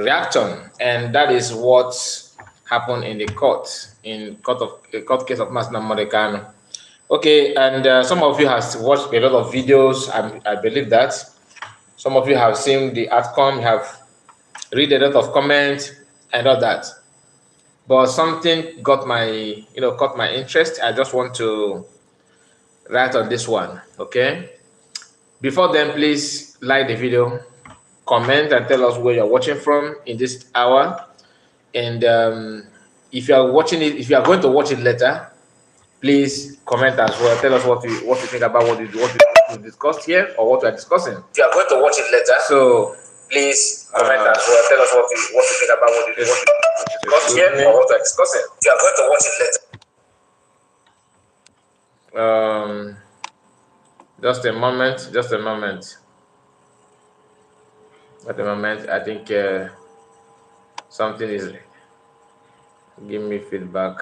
react on, and that is what happened in the court court case of Mazi Nnamudi Kanu. Okay, and some of you have watched a lot of videos. I believe that some of you have seen the outcome, have read a lot of comments and all that. But something got my, caught my interest. I just want to write on this one. Okay. Before then, please like the video, comment, and tell us where you're watching from in this hour. And if you are watching it, if you are going to watch it later, please comment as well. Tell us what you think about what we discussed here or what we are discussing. If you are going to watch it later, so please comment as well. Tell us what you think about what we discussed here or what we are discussing. If you are going to watch it later. Just a moment. At the moment, I think something is giving me feedback.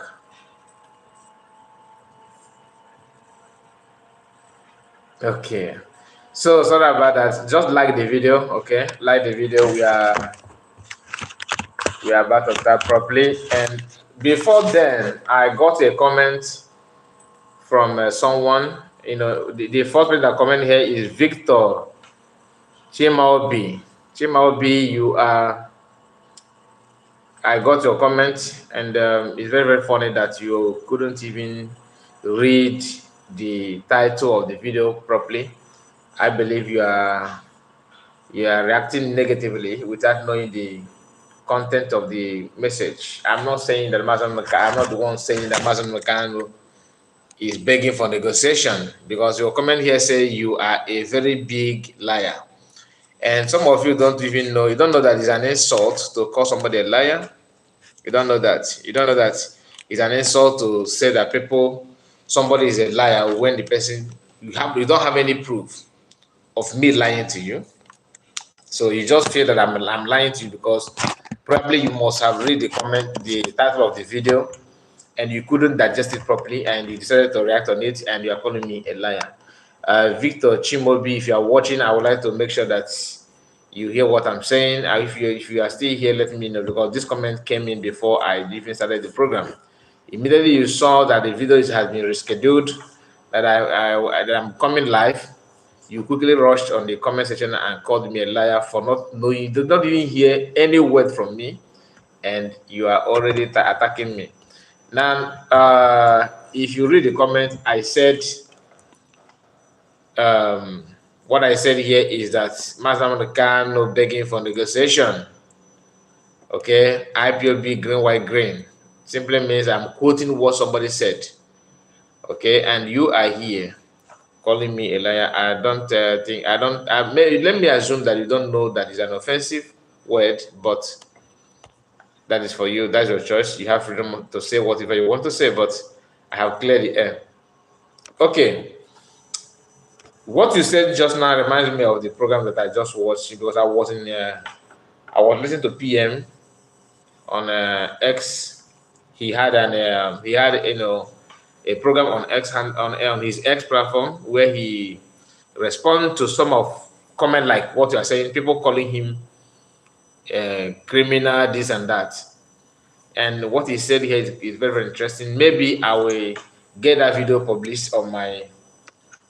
Okay, so sorry about that. Just like the video, okay? Like the video. We are about to start properly. And before then, I got a comment from someone. The first person that comment here is Victor Chimaobi. Chimaobi, you are. I got your comment, and it's very, very funny that you couldn't even read the title of the video properly. I believe you are reacting negatively without knowing the content of the message. I'm not saying that I'm not the one saying that Mazi Nnamudi Kanu is begging for negotiation, because your comment here say you are a very big liar. And some of you don't even know, you don't know that it's an insult to call somebody a liar. You don't know that. You don't know that it's an insult to say that somebody is a liar when the person, you don't have any proof of me lying to you. So you just feel that I'm lying to you because probably you must have read the title of the video, and you couldn't digest it properly, and you decided to react on it, and you are calling me a liar. Victor Chimobi, if you are watching, I would like to make sure that you hear what I'm saying. If you are still here, let me know, because this comment came in before I even started the program. Immediately you saw that the video has been rescheduled, that I'm coming live, you quickly rushed on the comment section and called me a liar for not knowing. You did not even hear any word from me, and you are already attacking me. Now, if you read the comment, I said, what I said here is that Mazi Nnamudi Kanu begging for negotiation. Okay, IPOB green, white, green simply means I'm quoting what somebody said. Okay, and you are here calling me a liar. I don't think, let me assume that you don't know that it's an offensive word, but that is for you. That's your choice. You have freedom to say whatever you want to say, but I have cleared the air. Okay. What you said just now reminds me of the program that I just watched, because I was listening to PM on X. He had a program on X on his X platform where he responded to some of comment like what you are saying, people calling him criminal, this and that. And what he said here is very, very interesting. Maybe I will get that video published on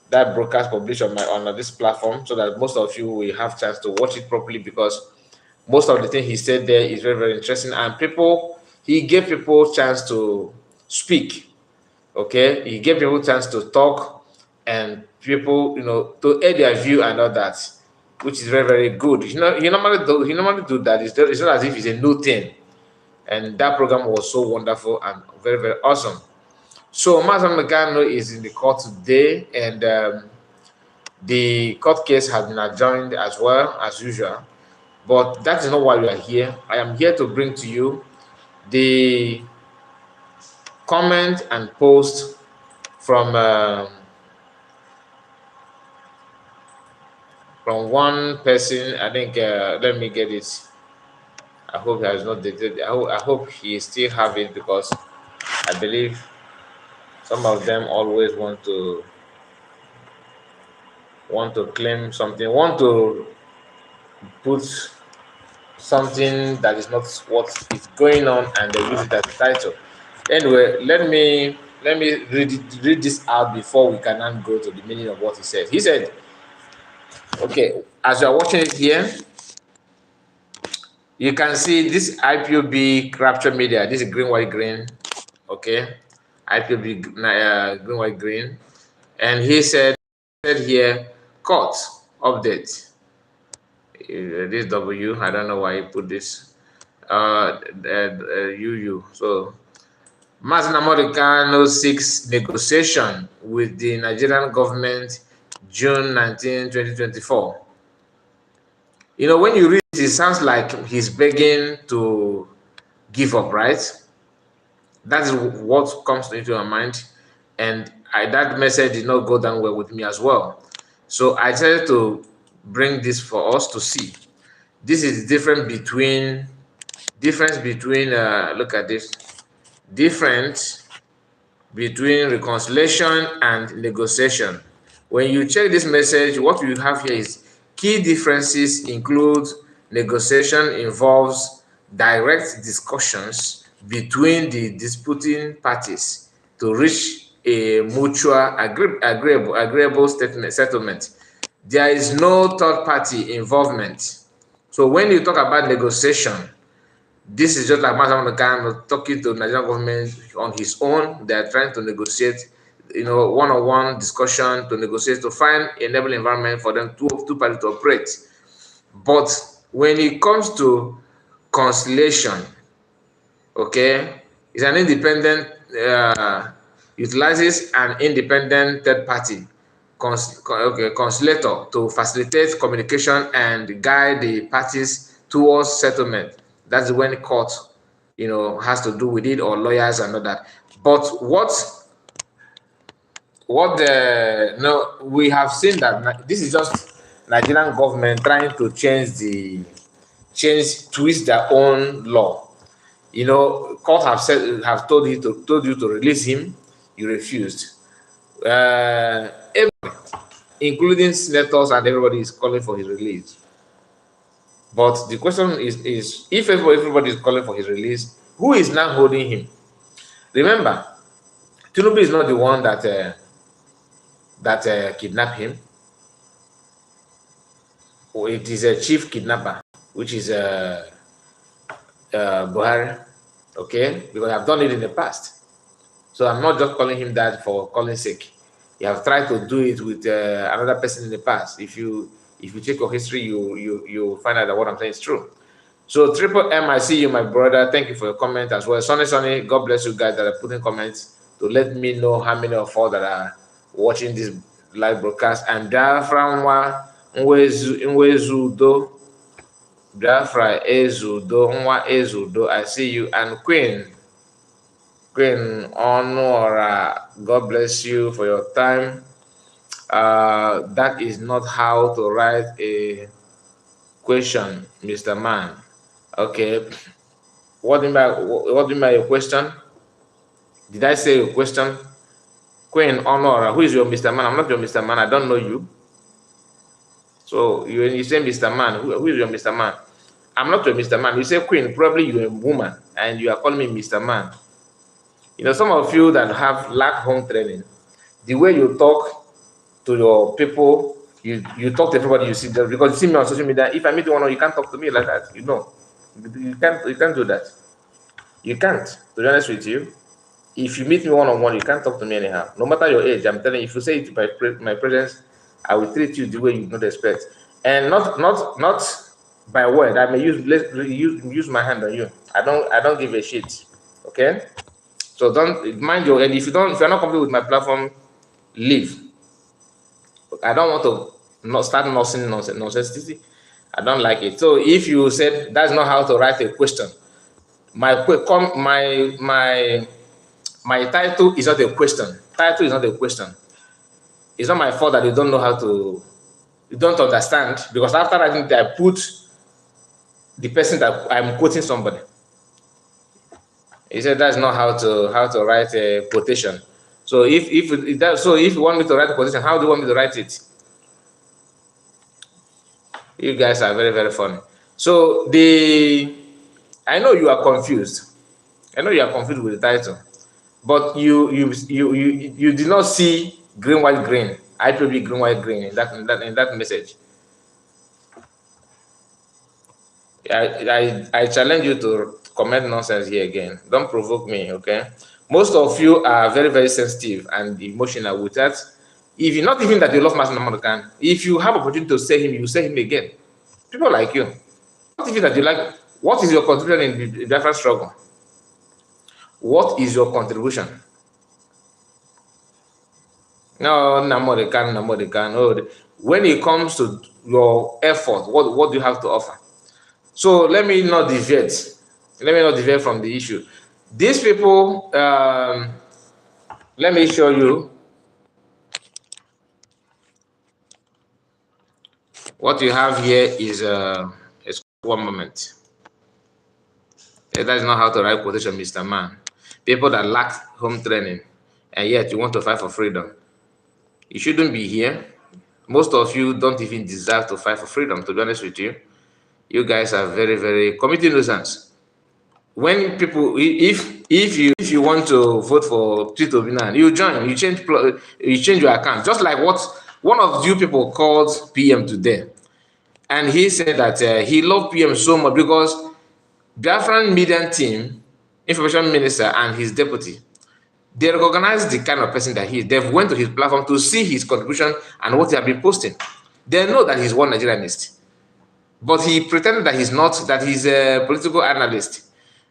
that broadcast published on this platform, so that most of you will have chance to watch it properly, because most of the things he said there is very, very interesting, and he gave people chance to speak. Okay, he gave people chance to talk, and people, to air their view and all that, which is very, very good. He normally do that. It's not as if it's a new thing, and that program was so wonderful and very, very awesome. So Mazi Nnamudi Kanu is in the court today, and the court case has been adjourned as well as usual. But that is not why we are here. I am here to bring to you the comment and post from one person. I think let me get it. I hope he has not dated. I hope he still have it, because I believe some of them always want to claim something, want to put something that is not what is going on, and they use it as a title. Anyway, let me read this out before we can now go to the meaning of what he said. He said, okay, as you are watching it here, you can see this IPOB capture media. This is green, white, green. Okay, IPOB green, white, green. And he said here, court update. This W, I don't know why he put this. UU. So, Mazi Nnamudi Kanu seeks negotiation with the Nigerian government June 19, 2024. You know, when you read it, it sounds like he's begging to give up, right? That is what comes into my mind. And that message did not go down well with me as well. So I decided to bring this for us to see. This is the difference between look at this, difference between reconciliation and negotiation. When you check this message, what you have here is key differences include negotiation involves direct discussions between the disputing parties to reach a mutual agreeable settlement. There is no third party involvement. So when you talk about negotiation, this is just like Mazi Nnamudi talking to the Nigerian government on his own. They are trying to negotiate, you know, one-on-one discussion to negotiate to find an enabling environment for them two parties to operate. But when it comes to conciliation, okay, it's an independent, utilizes an independent third party conciliator to facilitate communication and guide the parties towards settlement. That's when court, you know, has to do with it, or lawyers and all that. But we have seen that this is just Nigerian government trying to twist their own law. You know, court have told you to release him, you refused. Including senators and everybody is calling for his release. But the question is if everybody is calling for his release, who is now holding him? Remember, Tinubu is not the one that kidnapped him. It is a chief kidnapper, which is Buhari. Okay, because I've done it in the past. So I'm not just calling him that for calling sake. You have tried to do it with another person in the past. If you check your history, you find out that what I'm saying is true. So Triple M, I see you, my brother. Thank you for your comment as well. Sonny, God bless you guys that are putting comments to let me know how many of all that are watching this live broadcast. And Biafra Nwezudo, Biafra Ezudo, Nwa Ezudo, I see you. And Queen Honora, God bless you for your time. That is not how to write a question, Mr. Man. Okay. What do you mean by your question? Did I say your question? Queen Honora, who is your Mr. Man? I'm not your Mr. Man. I don't know you. So you say Mr. Man, who is your Mr. Man? I'm not your Mr. Man. You say Queen, probably you're a woman, and you are calling me Mr. Man. You know, some of you that lack home training, the way you talk to your people, you talk to everybody you see there, because you see me on social media. If I meet one, you can't talk to me like that. You know, you can't do that. You can't. To be honest with you, if you meet me one-on-one, you can't talk to me anyhow. No matter your age, I'm telling you. If you say it by my presence, I will treat you the way you not expect, and not by word. I may use my hand on you. I don't give a shit. Okay. So don't mind your, and if you're not comfortable with my platform, leave. I don't want to not start nonsense. I don't like it. So if you said that's not how to write a question, my title is not a question. Title is not a question. It's not my fault that you don't know how to, you don't understand, because after writing it, I put the person that I'm quoting somebody. He said that's not how to write a quotation. So if you want me to write a quotation, how do you want me to write it? You guys are very, very funny. So I know you are confused. I know you are confused with the title, but you did not see green, white, green, IPOB, green, white, green in that message. I challenge you to comment nonsense here again. Don't provoke me, okay? Most of you are very, very sensitive and emotional with that. If you not even that you love Mazi Nnamdi, if you have opportunity to say him, you say him again. People like you. Not even that you like. What is your contribution in the Biafran struggle? What is your contribution? No, Nnamdi Kanu. No. When it comes to your effort, what do you have to offer? So let me not deviate. Let me not deviate from the issue. These people, let me show you what you have here is one moment. That is not how to write quotation, Mr. Man. People that lack home training, and yet you want to fight for freedom. You shouldn't be here. Most of you don't even deserve to fight for freedom, to be honest with you. You guys are very, very committing nuisance. When people, if you want to vote for Tito Binan, you join, you change your account. Just like what one of you people called PM today, and he said that he loved PM so much because Biafran media team, information minister, and his deputy, they recognize the kind of person that he is. They've went to his platform to see his contribution and what he has been posting. They know that he's one Nigerianist, but he pretended that he's not, that he's a political analyst,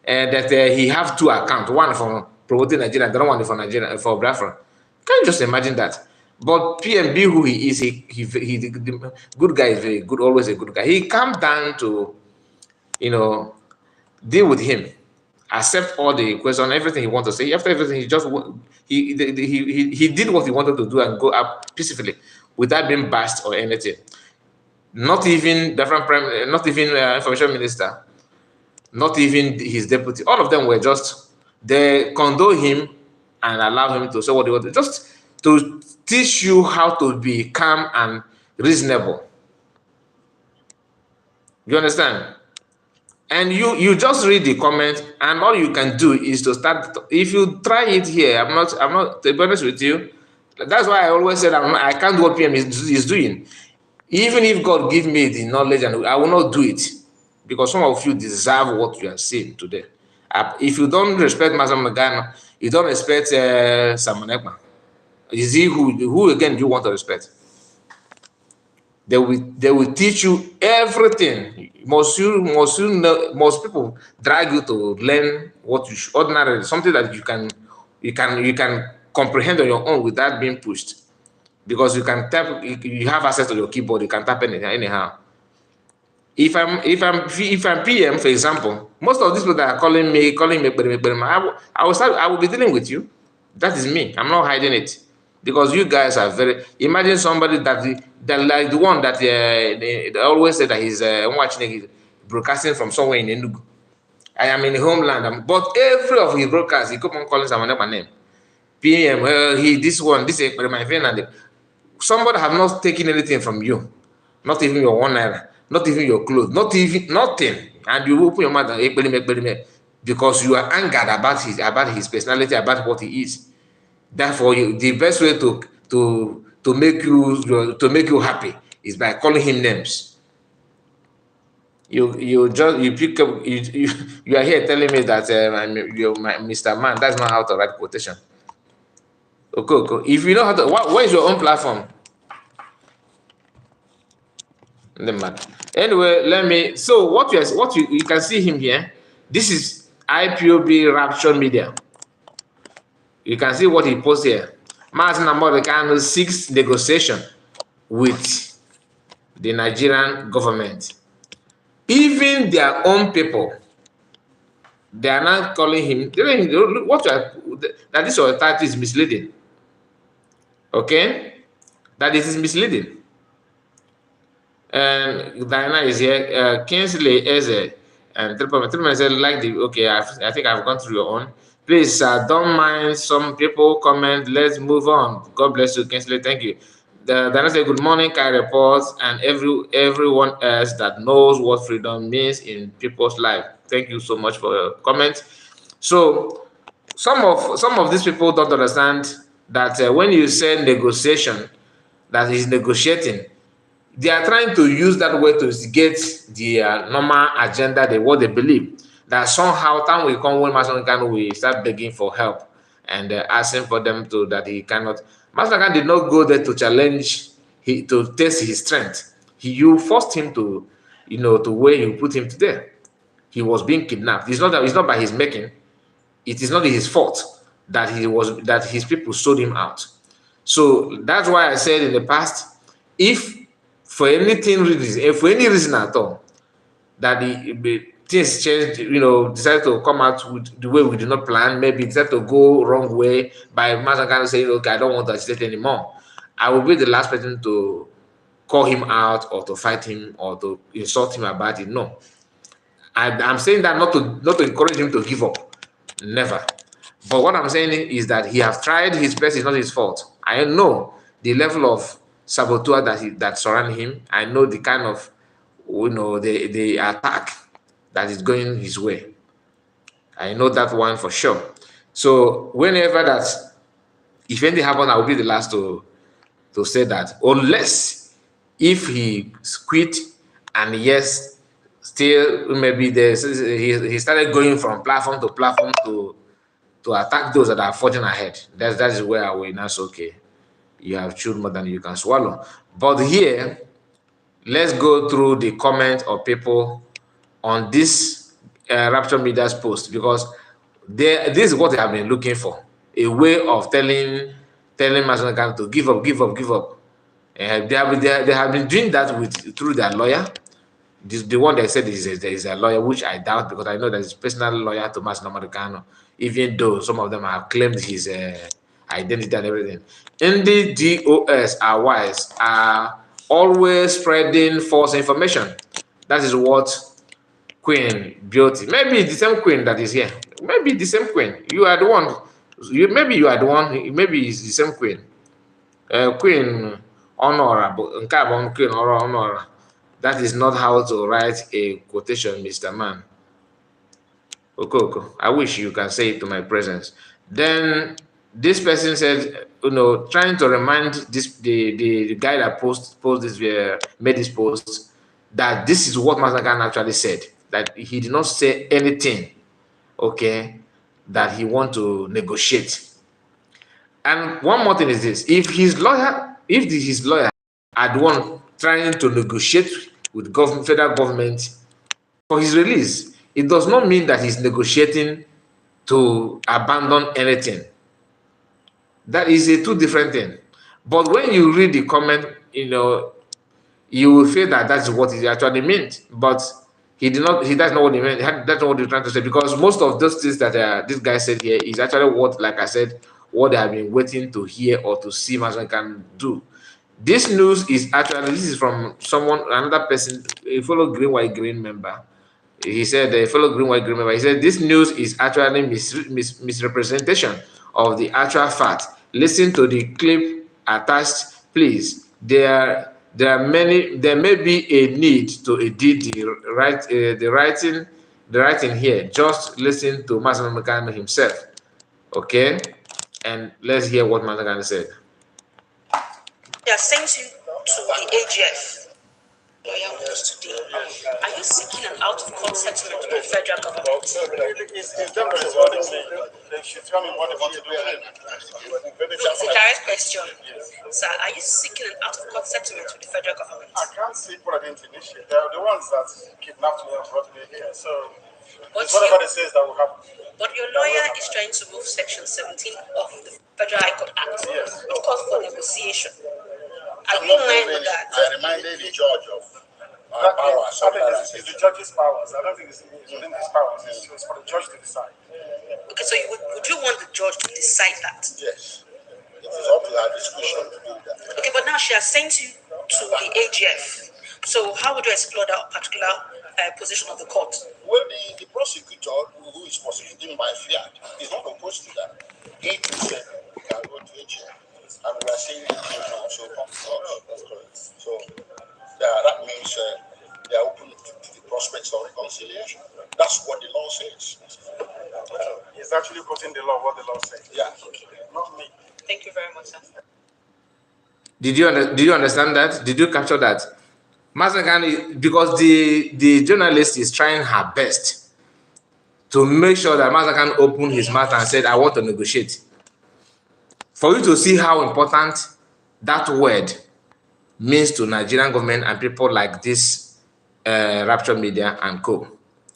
and that he have two accounts, one for promoting Nigeria, the other one for Nigeria, for Biafra. Can you just imagine that? But PMB, who he is, the good guy is very good, always a good guy. He calmed down to, deal with him, accept all the question, everything he wanted to say. After everything, he just he did what he wanted to do and go up peacefully without being bashed or anything. Not even different not even information minister, not even his deputy. All of them were just, they condone him and allow him to say what he wanted, just to teach you how to be calm and reasonable. You understand? And you just read the comment, and all you can do is to start. If you try it here, I'm not to be honest with you. That's why I always said I can't do what PM is doing. Even if God give me the knowledge, and I will not do it, because some of you deserve what you are seeing today. If you don't respect Mazi Nnamdi, you don't respect Simon Ekpa. Is he who again do you want to respect? They will teach you everything. Most people drag you to learn what you should, ordinarily, something that you can comprehend on your own without being pushed, because you can tap, you have access to your keyboard, you can tap anything anyhow. If I'm PM, for example, most of these people that are calling me, I will be dealing with you. That is me. I'm not hiding it. Because you guys are very, imagine somebody that like the one that they always say that he's watching, broadcasting from somewhere in Enugu. I am in the homeland, but every of his broadcasts, he keep on calling someone by name. PM, this my friend, and somebody have not taken anything from you, not even your 1 naira, not even your clothes, not even nothing, and you open your mouth and because you are angered about his personality, about what he is. Therefore, the best way to make you happy is by calling him names. You pick up you are here telling me that Mr. Man, that's not how to write quotation. Okay. If you know how to, where is your own platform? Anyway, so what you can see him here. This is IPOB Rapture Media. You can see what he posted here. Mazi Nnamdi seeks negotiation with the Nigerian government. Even their own people, they are not calling him. That this title is misleading. Okay, that is misleading. And Diana is here. Kingsley Eze and Triple said like the okay. I think I've gone through your own. Please don't mind some people comment. Let's move on. God bless you, Kingsley. Thank you. Dana say, good morning, Kai reports, and everyone else that knows what freedom means in people's life. Thank you so much for your comment. So some of these people don't understand that when you say negotiation, that is negotiating, they are trying to use that way to get the normal agenda, what they believe. That somehow time will come when Master Kanu will start begging for help and asking for them to that he cannot. Master Kanu did not go there to challenge, to test his strength. You forced him to, to where you put him today. He was being kidnapped. It's not by his making. It is not his fault that his people sold him out. So that's why I said in the past, if for any reason at all, that the things changed, decide to come out with the way we did not plan, maybe decide to go wrong way by Mazangano saying, okay, I don't want to agitate anymore, I will be the last person to call him out or to fight him or to insult him about it. No. I'm saying that not to encourage him to give up. Never. But what I'm saying is that he has tried his best. It's not his fault. I know the level of saboteur that surround him. I know the kind of, the attack that is going his way. I know that one for sure. So whenever that, if anything happens, I will be the last to say that, unless if he quit and yes, still maybe he started going from platform to platform to attack those that are forging ahead. That is where I will now say, okay, you have chewed more than you can swallow. But here, let's go through the comments of people on this Rapture Media's post, because this is what they have been looking for, a way of telling Masonakan to give up, give up, give up. They have been doing that through their lawyer. The one they said is a lawyer, which I doubt, because I know that he's personal lawyer to Nnamudi, even though some of them have claimed his identity and everything. And the DOS are wise, are always spreading false information. That is what Queen Beauty, maybe the same Queen that is here, maybe the same Queen. You are the one. Maybe you are the one. Maybe it's the same Queen. Queen Honorable, Queen Honora. That is not how to write a quotation, Mr. Man. Okoko, I wish you can say it to my presence. Then this person said, trying to remind the guy that made this post, that this is what Mazagan actually said, that he did not say anything, okay, that he want to negotiate. And one more thing is this: if his lawyer are the one trying to negotiate with federal government for his release, it does not mean that he's negotiating to abandon anything. That is a two different thing. But when you read the comment, you will feel that that's what it actually meant. But he did not. That's not what he meant. That's not what he's trying to say. Because most of those things that this guy said here is actually what, like I said, what they have been waiting to hear or to see Mason can do. This news is actually, this is from another person, a fellow Green White Green member. He said, a fellow Green White Green member, he said, this news is actually misrepresentation of the actual fact. Listen to the clip attached, please. There may be a need to edit the writing here. Just listen to Master Mekano himself. Okay? And let's hear what Master said. They are sent you to the AGF. Today. Are you seeking an out-of-court settlement with the federal government? It's them that is what they say. They should tell me what they want to do. It's a direct question. Sir, are you seeking an out-of-court settlement with the federal government? I can't see what I didn't initiate. They're the ones that kidnapped me and brought me here. So it's whatever they say that will happen. But your lawyer is trying to move Section 17 of the Federal High Court Act, which calls for negotiation. Are you in line with that? I reminded the judge of powers. It's the judge's powers. I don't think it's within his powers. It's for the judge to decide. Okay, so would you want the judge to decide that? Yes. It is up to her discretion to do that. Okay, but now she has sent you to the AGF. So how would you explore that particular position of the court? Well, the prosecutor who is prosecuting my fiat is not opposed to that. He said we can go to AGF. And we are saying it will also come to us. That's what the law says. He's actually quoting the law, what the law says. Yeah. Okay. Not me. Thank you very much, sir. Did you understand that? Did you capture that? Mazi, because the journalist is trying her best to make sure that Mazi opened his mouth and said, I want to negotiate. For you to see how important that word means to Nigerian government and people like this Rapture Media and co.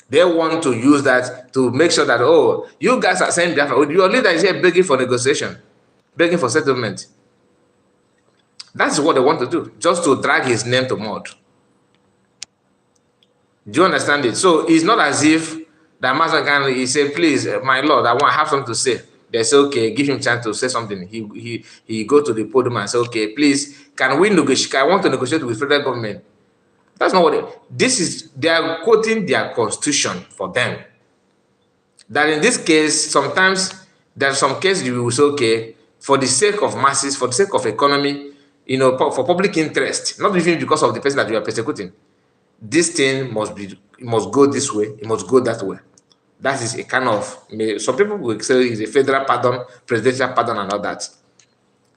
They want to use that to make sure that, oh, you guys are saying Biafra. Your leader is here begging for negotiation, begging for settlement. That's what they want to do, just to drag his name to mud. Do you understand it? So it's not as if that Mazi he said, please, my lord, I have something to say. They say, okay, give him chance to say something. He go to the podium and say, okay, please, can we negotiate? I want to negotiate with federal government. That's not what they are quoting their constitution for them. That in this case, sometimes there are some cases you will say, okay, for the sake of masses, for the sake of economy, for public interest, not even because of the person that you are persecuting, this thing must go this way, it must go that way. That is a kind of, some people will say it's a federal pardon, presidential pardon, and all that.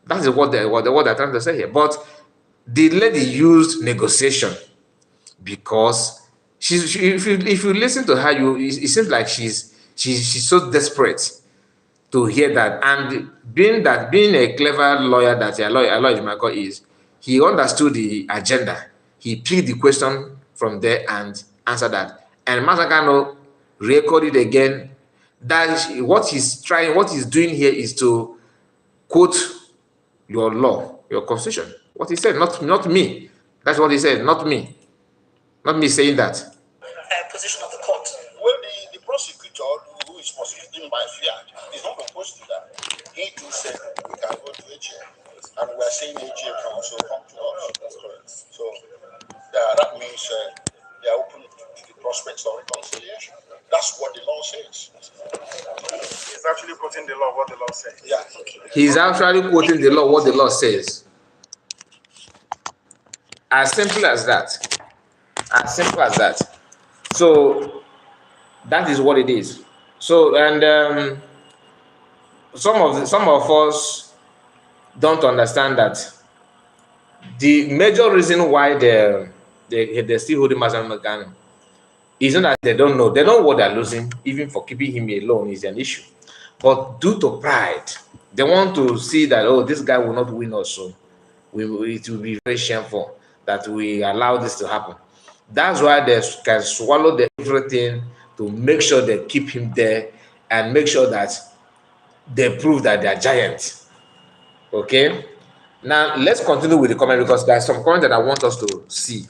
That is what they're trying to say here. But the lady used negotiation because if you listen to her, it seems like she's so desperate to hear that. And being a clever lawyer that Aloy Ejimakor is, he understood the agenda. He picked the question from there and answered that. And Mazi recorded again that what he's doing here is to quote your law, your constitution. What he said, not me. That's what he said, not me. Not me saying that. Position of the court. Well, the prosecutor who is prosecuting by fiat is not opposed to that. He too said we can go to AGM. And we are saying AGM can also come to us. That's correct. So that means they are open to the prospects of reconciliation. That's what the law says. He's actually quoting the law, what the law says. Yeah. He's actually quoting the law, what the law says. As simple as that. As simple as that. So that is what it is. So, and some of us don't understand that the major reason why they're still holding Mazi is not that they don't know. They know what they're losing, even for keeping him alone is an issue. But due to pride, they want to see that, oh, this guy will not win also. It will be very shameful that we allow this to happen. That's why they can swallow everything to make sure they keep him there and make sure that they prove that they are giants. Okay? Now, let's continue with the comment because there's some comment that I want us to see.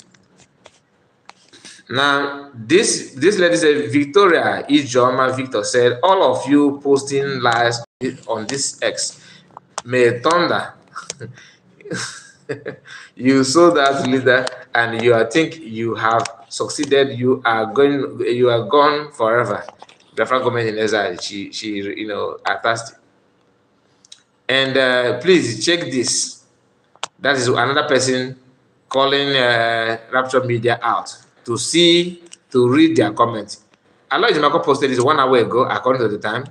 Now, this lady said, Victoria Ijoma Victor said, all of you posting lies on this X may thunder. You saw that leader and you think you have succeeded, you are gone forever. The government in exile, she attached. And please check this. That is another person calling Rapture Media out to read their comments. Aloy Ejimakor posted this 1 hour ago, according to the time.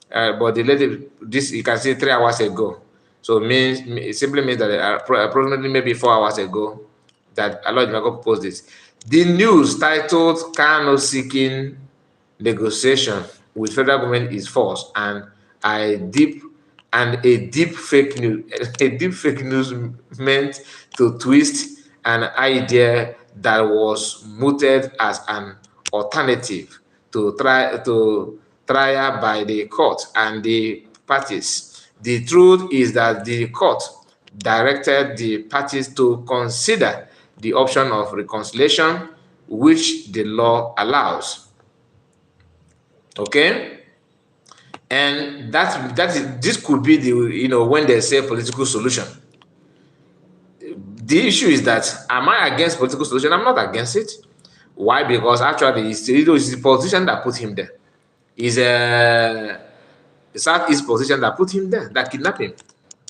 But the lady, this you can see 3 hours ago. So it simply means that approximately maybe 4 hours ago that Aloy Ejimakor posted this. The news titled Kanu seeking negotiation with federal government is false and a deep fake news meant to twist an idea that was mooted as an alternative to trial by the court and the parties. The truth is that the court directed the parties to consider the option of reconciliation, which the law allows. Okay? And this could be the when they say political solution. The issue is that, am I against political solution? I'm not against it. Why? Because actually it's the politician that put him there. It's a Southeast politician that put him there, that kidnapped him,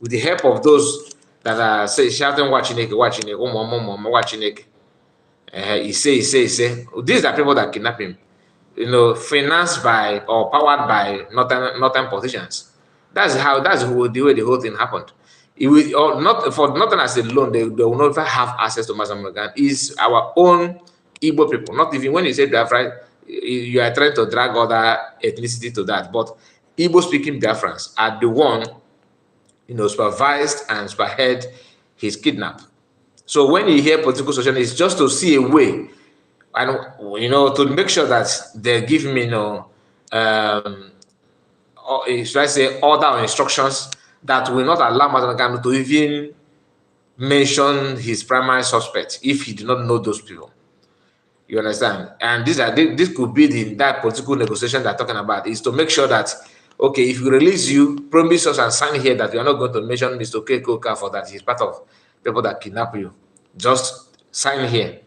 with the help of those that are shouting watching it, he say. These are people that kidnap him. financed by or powered by northern politicians. That's the way the whole thing happened. It will, or not for Northerners alone, they will never have access to Mazamagan. It's our own Igbo people. Not even when you say Biafra, you are trying to drag other ethnicity to that. But Igbo speaking Biafrans are the one, supervised and spearhead his kidnap. So when you hear political solution, it's just to see a way, and to make sure that they give me, or should I say, order or instructions that will not allow Mazanagan to even mention his primary suspect if he did not know those people. You understand? And this could be that political negotiation they're talking about, is to make sure that, okay, if we release you, promise us and sign here that we are not going to mention Mr. Kekoka for that he's part of people that kidnap you. Just sign here.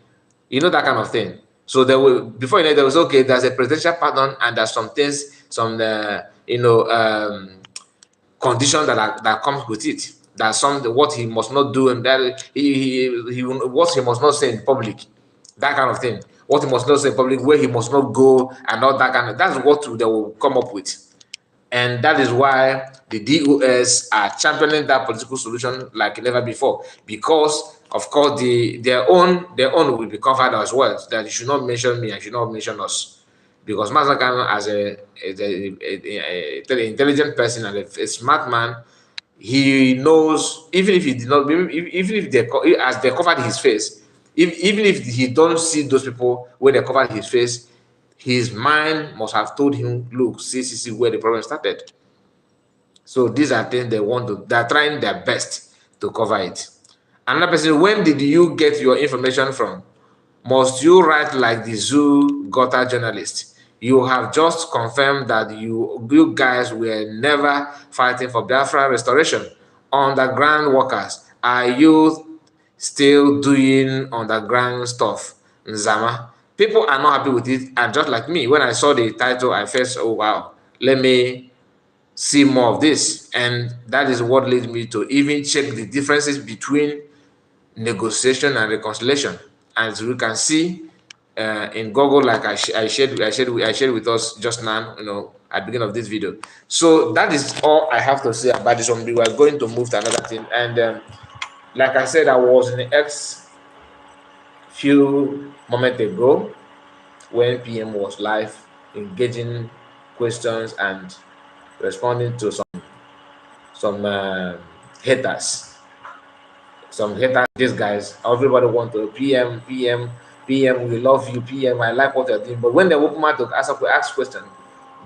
That kind of thing. So there will, before there was, okay, there's a presidential pardon and there's some things, some conditions that comes with it. That's what he must not do, and that what he must not say in public, that kind of thing. What he must not say in public, where he must not go, and all that kind of. That's what they will come up with, and that is why the DOS are championing that political solution like never before. Because of course their own will be covered as well. That you should not mention me, and should not mention us. Because Master Kanu, as a intelligent person and a smart man, he knows, even if he did not, even if as they covered his face, even if he don't see those people when they covered his face, his mind must have told him, look, see where the problem started. So these are things they're trying their best to cover it. Another person, when did you get your information from? Must you write like the zoo gutter journalist? You have just confirmed that you guys were never fighting for Biafra restoration. Underground workers, are you still doing underground stuff? Nzama. People are not happy with it, and just like me, when I saw the title, I felt, oh wow, let me see more of this. And that is what led me to even check the differences between negotiation and reconciliation. As we can see in Google, like I shared with us just now, at the beginning of this video. So that is all I have to say about this one. We are going to move to another thing. And like I said, I was in the X few moments ago when PM was live, engaging questions and responding to some haters. Some haters, these guys, everybody want to PM, we love you, PM, I like what you're doing. But when they open mouth to ask questions,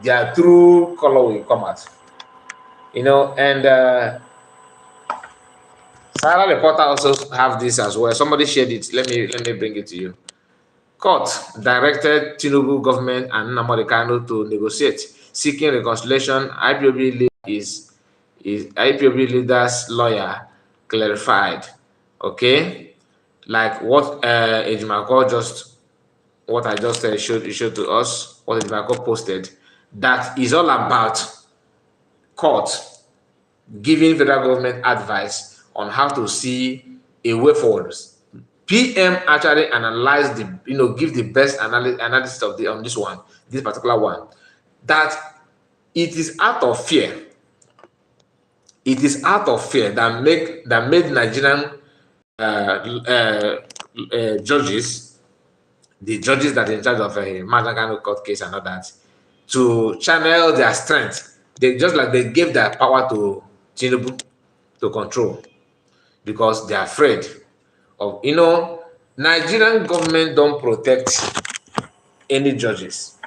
their true color will come out. And Sarah Reporter also have this as well. Somebody shared it. Let me bring it to you. Court directed Tinubu government and Nnamudi Kanu to negotiate, seeking reconciliation. IPOB leader's lawyer clarified. Okay, like what what I just showed to us, what Ejimako posted, that is all about court giving federal government advice on how to see a way forward. PM actually analyze give the best analysis of on this particular one, that it is out of fear. It is out of fear that made Nigerian judges, the judges that are in charge of a Mazagano court case and all that, to channel their strength. They gave their power to Tinubu to control, because they are afraid of, Nigerian government don't protect any judges.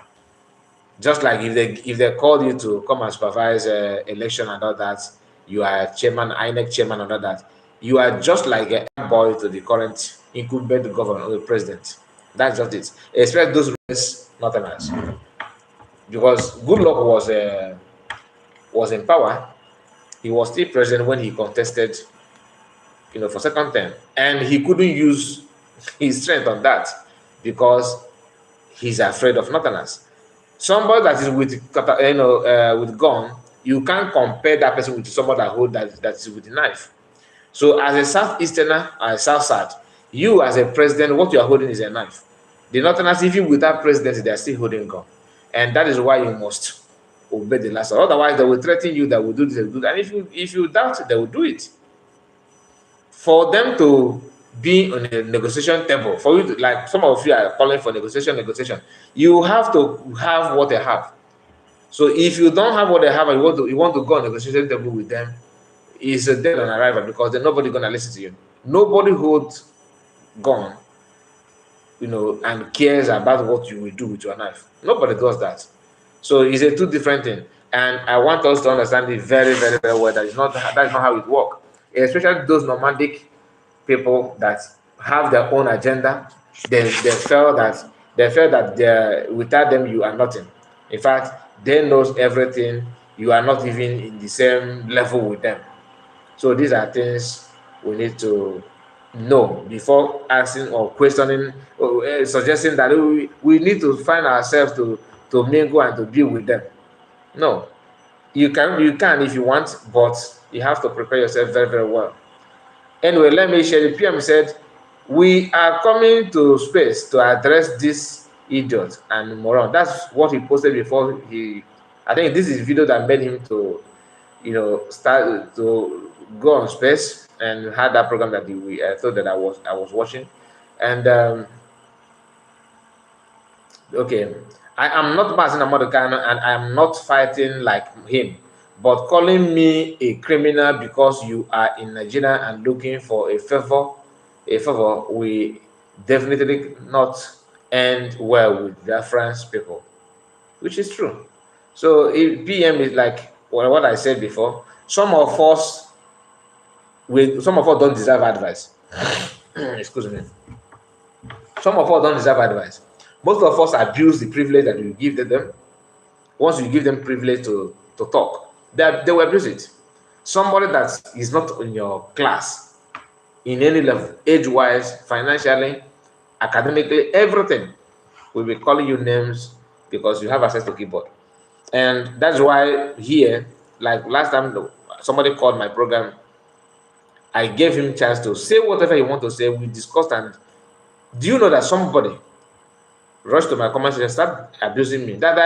Just like if they call you to come and supervise election and all that, you are chairman, INEC chairman and all that, you are just like a boy to the current incumbent governor or the president. That's just it. Expect those Northerners. Because Goodluck was in power. He was still president when he contested, for second term, and he couldn't use his strength on that because he's afraid of Northerners. Somebody that is with gun, you can't compare that person with somebody that is with a knife. So as a Southeasterner or a South, you as a president, what you are holding is a knife. The Northerners, even without presidency, they are still holding gun. And that is why you must obey the last. Otherwise, they will threaten you that will do this, they will do that. And if you doubt it, they will do it. For them to be on a negotiation table, for you to, like some of you are calling for negotiation, you have to have what they have. So if you don't have what they have and you want to go on a negotiation table with them, it's a dead on arrival, because then nobody gonna listen to you. Nobody holds gun, and cares about what you will do with your knife. Nobody does that. So it's a two different thing. And I want us to understand it very, very, very well. That's not how it works. Especially those nomadic people that have their own agenda. They felt that without them you are nothing. In fact, they knows everything. You are not even in the same level with them. So these are things we need to know before asking or questioning or suggesting that we need to find ourselves to mingle and to be with them. No, you can if you want, but you have to prepare yourself very, very well. Anyway, let me share. The PM said, we are coming to space to address this idiot and moron. That's what he posted before I think this is video that made him to, start to go on space and had that program that we thought that I was watching. And okay, I am not passing Nnamudi Kanu, and I am not fighting like him. But calling me a criminal because you are in Nigeria and looking for a favor, we definitely not end well with Biafran's people, which is true. So if PM is like what I said before, some of us don't deserve advice. Excuse me. Some of us don't deserve advice. Most of us abuse the privilege that you give them. Once you give them privilege to talk, they will abuse it. Somebody that is not in your class, in any level, age-wise, financially, academically, everything, will be calling you names because you have access to keyboard. And that's why here, like last time somebody called my program, I gave him a chance to say whatever he want to say. We discussed, and do you know that somebody rushed to my comment section and start abusing me? That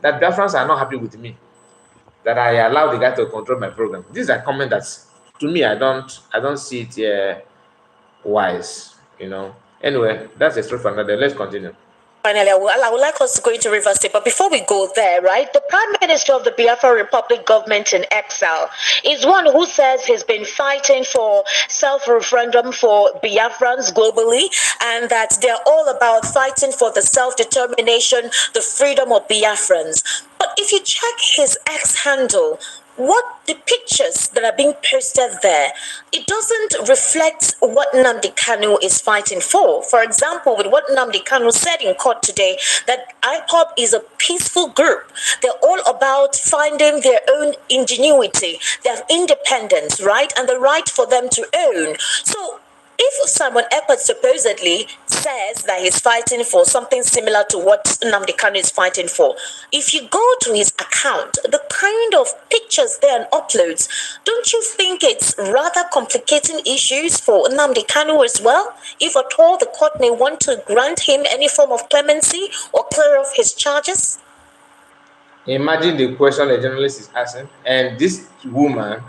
Biafrans are not happy with me, that I allow the guy to control my program. These are comments that, to me, I don't see it wise, Anyway, that's a story for another. Let's continue. Finally, I would like us to go into River State, but before we go there, right, the Prime Minister of the Biafra Republic government in exile is one who says he's been fighting for self-referendum for Biafrans globally, and that they're all about fighting for the self-determination, the freedom of Biafrans. But if you check his X handle, the pictures that are being posted there, it doesn't reflect what Nnamdi Kanu is fighting for. For example, with what Nnamdi Kanu said in court today, that IPOB is a peaceful group. They're all about finding their own ingenuity, their independence, right? And the right for them to own. So if Simon Eppert supposedly says that he's fighting for something similar to what Nnamdi Kanu is fighting for, if you go to his account, the kind of pictures there and uploads, don't you think it's rather complicating issues for Nnamdi Kanu as well? If at all the court may want to grant him any form of clemency or clear off his charges? Imagine the question a journalist is asking, and this woman,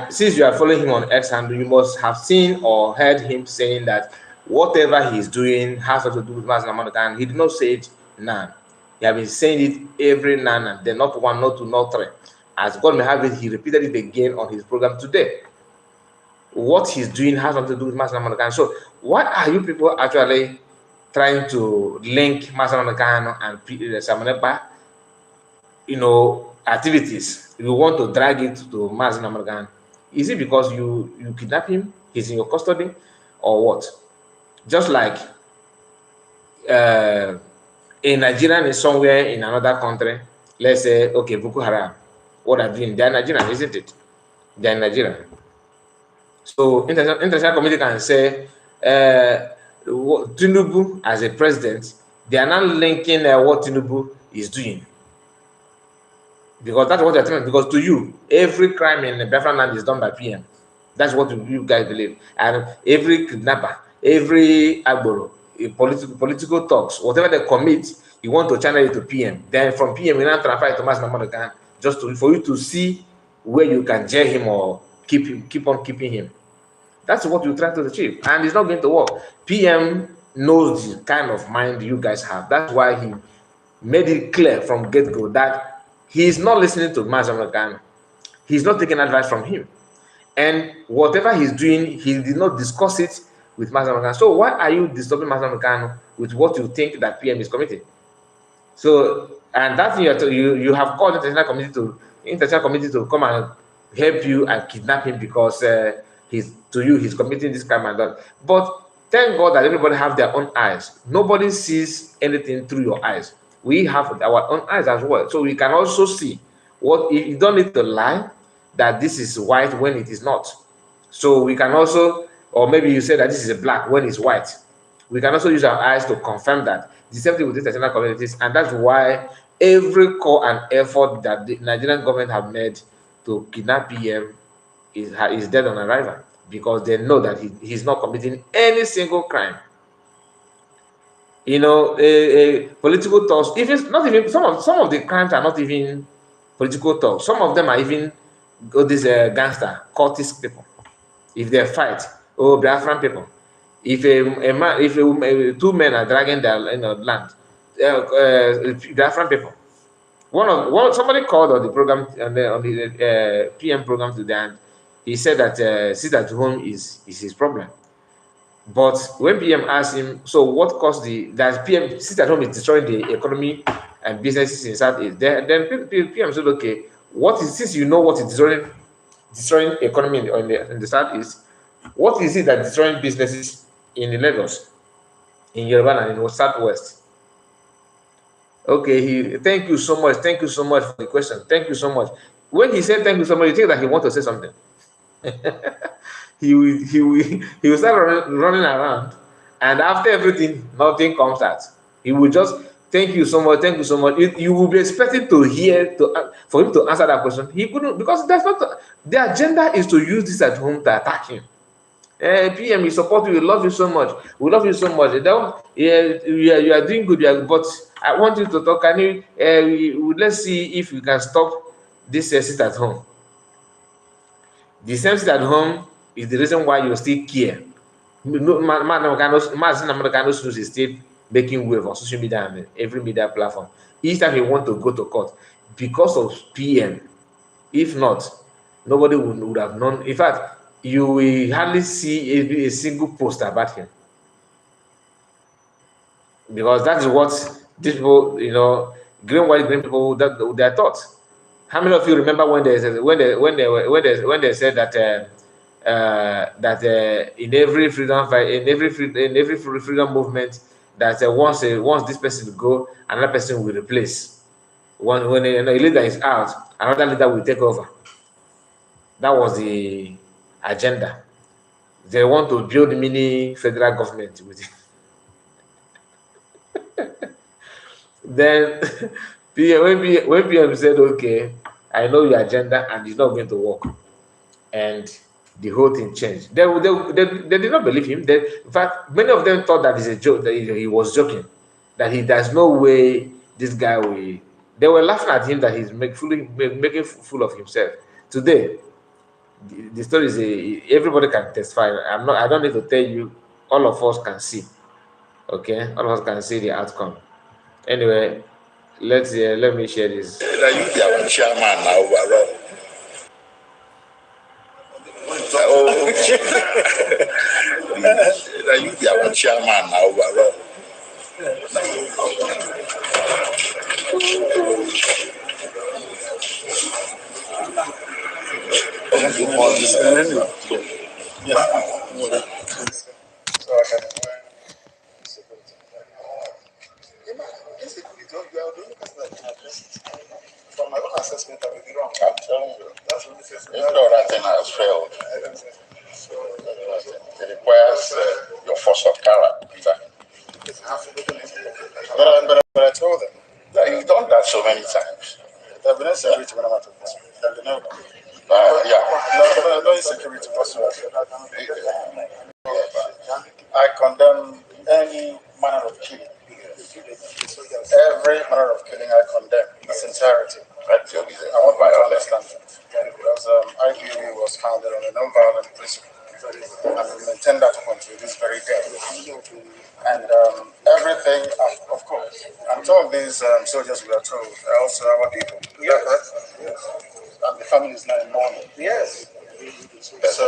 since you are following him on X handle, you must have seen or heard him saying that whatever he's doing has to do with Mazi Nnamdi Kanu. He did not say it now. He has been saying it every now and then, not one, not two, not three. As God may have it, he repeated it again on his program today. What he's doing has nothing to do with Mazi Nnamdi Kanu. So why are you people actually trying to link Mazi Nnamdi Kanu and Simon Ekpa, activities? You want to drag it to Mazi Nnamdi Kanu. Is it because you kidnap him, he's in your custody, or what? Just like a Nigerian is somewhere in another country, let's say, okay, Boko Haram, what are they doing? They're Nigerian, isn't it? They're Nigerian. So international community can say, Tinubu as a president, they are not linking what Tinubu is doing. Because that's what they're telling. Because to you, every crime in the Biafran land is done by PM. That's what you guys believe. And every kidnapper, every agboro, political talks, whatever they commit, You want to channel it to PM. Then from PM, you now transfer it to Mazi Nnamdi just for you to see where you can jail him or keep on keeping him. That's what you try to achieve, and it's not going to work. PM knows the kind of mind you guys have. That's why he made it clear from get-go that he's not listening to Mazi Nnamdi. He's not taking advice from him. And whatever he's doing, he did not discuss it with Mazi Nnamdi. So why are you disturbing Mazi Nnamdi with what you think that PM is committing? So, and that thing you have called the international committee to come and help you and kidnap him because he's committing this crime and that. But thank God that everybody have their own eyes. Nobody sees anything through your eyes. We have our own eyes as well, so we can also see what if you don't need to lie that this is white when it is not. So we can also, or maybe you say that this is black when it's white. We can also use our eyes to confirm that. The same thing with international communities, and that's why every call and effort that the Nigerian government have made to kidnap PM is dead on arrival, because they know that he's not committing any single crime. You know, political talks. Even not even some of the crimes are not even political talks. Some of them are even these gangster cultist people. If they fight, oh, Biafran people. If two men are dragging their land, Biafran people. Somebody called on the program on the PM program today, and he said that sit at home is his problem. But when PM asked him, so what caused that PM sit at home is destroying the economy and businesses in Southeast? Then PM said, okay, since you know what is destroying economy in the Southeast, what is it that destroying businesses in Lagos, in Yoruba and in the Southwest? Okay, thank you so much. Thank you so much for the question. Thank you so much. When he said thank you so much, you think that he wants to say something. he will start running around, and after everything, nothing comes out. He will just thank you so much, thank you so much. You will be expecting to hear for him to answer that question. He couldn't, because that's not the agenda is to use this at home to attack him. PM, we support you. We love you so much. We love you so much. You are doing good. But I want you to talk. Can you? Let's see if we can stop this sit at home. The same sit at home is the reason why you still care. Mazi Nnamdi is still making wave on social media and every media platform. Each time he want to go to court because of PM. If not, nobody would have known. In fact, you will hardly see a single post about him, because that is what these people, green people, that their thoughts. How many of you remember when they said that in every freedom fight, in every freedom movement, that once this person will go, another person will replace. When a leader is out, another leader will take over. That was the agenda. They want to build mini federal government with it. Then when PM said, okay, I know your agenda and it's not going to work, and the whole thing changed. They did not believe him. In fact, many of them thought that it's a joke, that he was joking, that there's no way this guy will. They were laughing at him that he's making fool of himself. Today, the story is everybody can testify. I don't need to tell you. All of us can see. Okay, all of us can see the outcome. Anyway, let me share this. You chairman now, you are chairman now, From my own assessment, I may be wrong. I'm telling you. That's the only thing. That thing has failed. It requires your force of character. But I told them. Yeah, you've done that so many times. There've been insecurity when I'm out of this. Yeah. No insecurity whatsoever. I condemn any manner of killing. Every manner of killing I condemn in its entirety. I want you to understand that. Because IPOB was founded on a non-violent principle. And we maintain that up until this very day. And everything, of course. And some of these soldiers we are told are also our people. Is that correct? Yes. And the family is now in mourning. Yes. So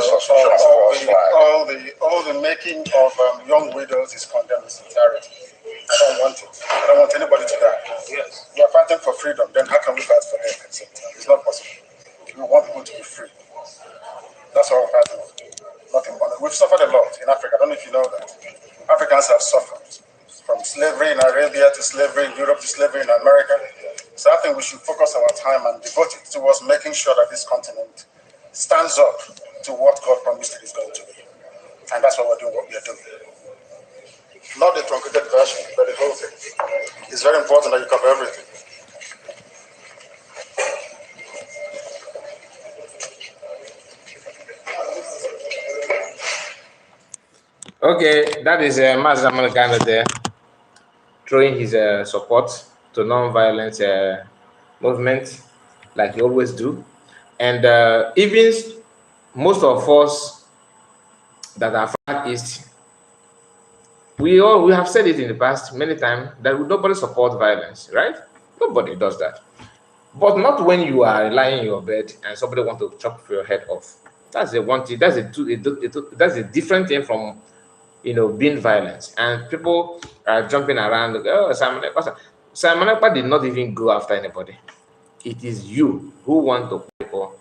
all the making of young widows is condemned in its entirety. I don't want it. I don't want anybody to die. Yes. We are fighting for freedom. Then how can we fight for them at the same time? It's not possible. We want people to be free. That's what we're fighting for. Nothing more. We've suffered a lot in Africa. I don't know if you know that. Africans have suffered from slavery in Arabia to slavery in Europe to slavery in America. So I think we should focus our time and devote it towards making sure that this continent stands up to what God promised it is going to be. And that's what we're doing, what we are doing. Not the truncated version, but the whole thing. It's very important that you cover everything. Okay, that is Mazi there throwing his support to non-violent movement, like he always do. And even most of us that are far east, we have said it in the past many times that nobody supports violence, right? Nobody does that. But not when you are lying in your bed and somebody wants to chop your head off. That's a one thing. That's a different thing from being violent. And people are jumping around. Oh, Simon Ekpa did not even go after anybody. It is you who want to people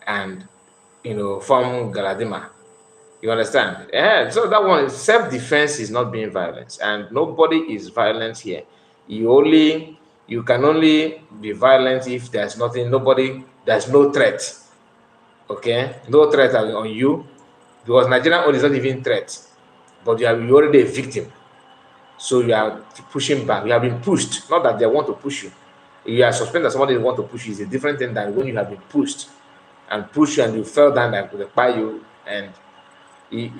and form Galadima. You understand? Yeah. So that one, self-defense is not being violent, and nobody is violent here. You can only be violent if there's there's no threat. Okay, no threat on you, because Nigerian oil is not even threat, but you're already a victim. So you are pushing back. You have been pushed. Not that they want to push you. You are suspecting that somebody want to push you is a different thing than when you have been pushed and you fell down and they buy you, and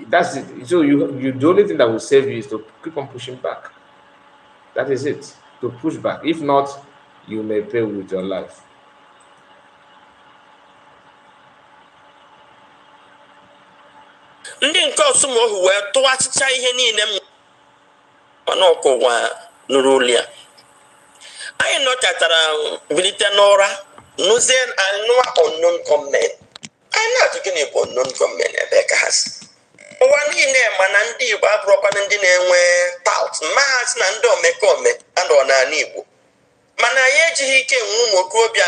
that's it. So the only thing that will save you is to keep on pushing back. That is it. To push back. If not, you may pay with your life. Ndị nke ọsụmohu wee tụghachicha ihe niile mana ọkụwa nụrụ olu ya. Anyị nọchatara bilite n'ụra nụzie anụwa unknown gunmen. Anyị na-ajụ gịnị bụ unknown gunmen ebe ka ha si. Ụwa niile mana ndị Igbo abụrụkwana ndị na-enwe tout mahadum na ndị omekome anọ n'ala Igbo. Mana anyị ejighị ike nwe ụmụ okorobịa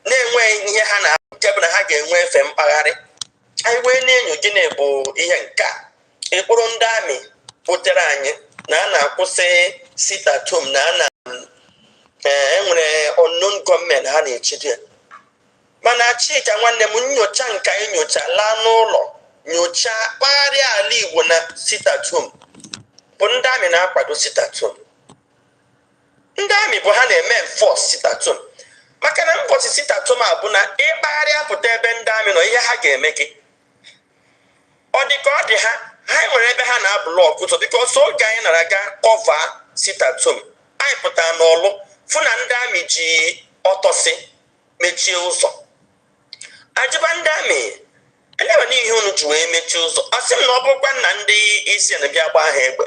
na-enweghị ihe ha na-achebụ na ha ga-enwe efe mpaghara. Anyị wee na-enyo gịnị bụ ihe nke a. Ịkpụrụ ndị amị butere anyị na a na-akwụsị sit at home na enwere unknown gunmen ha na-echedo ya. Mana Chika nwanne m nyocha nka enyocha laa n'ụlọ nyocha kpagharịa ala Igbo na sit at home bụ ndị amị na-akwado sit at home. Ndị amị bụ ha na-eme enforce sit at home. Maka na mbọchị sit at home a bụ na ịkpagharịa pụta ebe ndị amị nọ ihe ha ga-eme gị. Ọ dị ka ọ dị ha nwere ebe ha na-ablọk ụzọ dịka ọsọ oge anyị nara aga kọva sit at home. Anyị pụtara n'ọlụ fụ na ndị amị ji ọtọsị mechie ụzọ. Ajịba ndị amị elewe n'ihe unu ji wee mechie ụzọ. Ọ sị m na ọ bụkwa na ndị isi na-abịa gba ha egbe.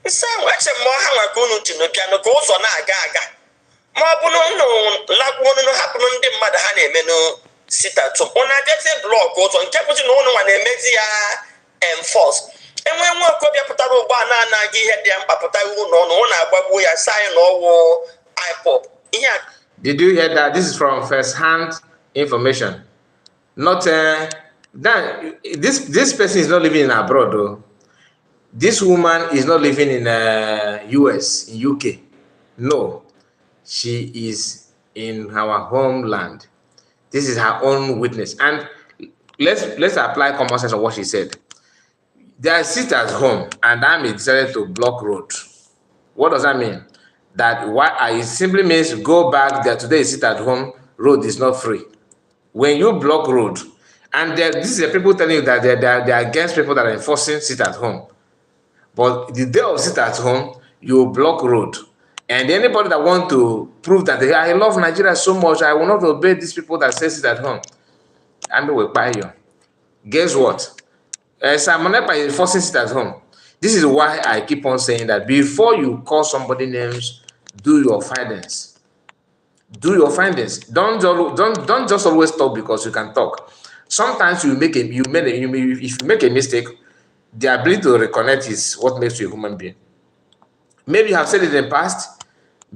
Nsị ahụ eche m ha nwa ka unu ji n'obianụ ka ụzọ na-aga aga. Ma ọ bụ na unu lagbuo unu hapụrụ ndị mmadụ ha na-eme no sit at home. Unu abịazie blọk ụzọ nke bụzi na unu nwa na-emezi ya enforce. Enwe nwa okorobịa pụtara ụgbọ a na-anaghị ihe dị mkpa pụtara ụlọ ọnụ ọ na-agbagbuo ya saa anyị na ọwụ IPOB. Did you hear that? This is from first-hand information. Not this person is not living in abroad though. This woman is not living in US, in UK. No, she is in our homeland. This is her own witness. And let's apply common sense on what she said. They sit at home and army decided to block road. What does that mean? That it simply means go back there today, sit at home, road is not free. When you block road, and this is the people telling you that they're against people that are enforcing sit at home. But the day of sit at home, you block road. And anybody that want to prove that I love Nigeria so much, I will not obey these people that says it at home. I will buy you. Guess what? Samonepa is forcing it at home. This is why I keep on saying that before you call somebody names, do your findings. Do your findings. Don't just always talk because you can talk. Sometimes if you make a mistake, the ability to reconnect is what makes you a human being. Maybe you have said it in the past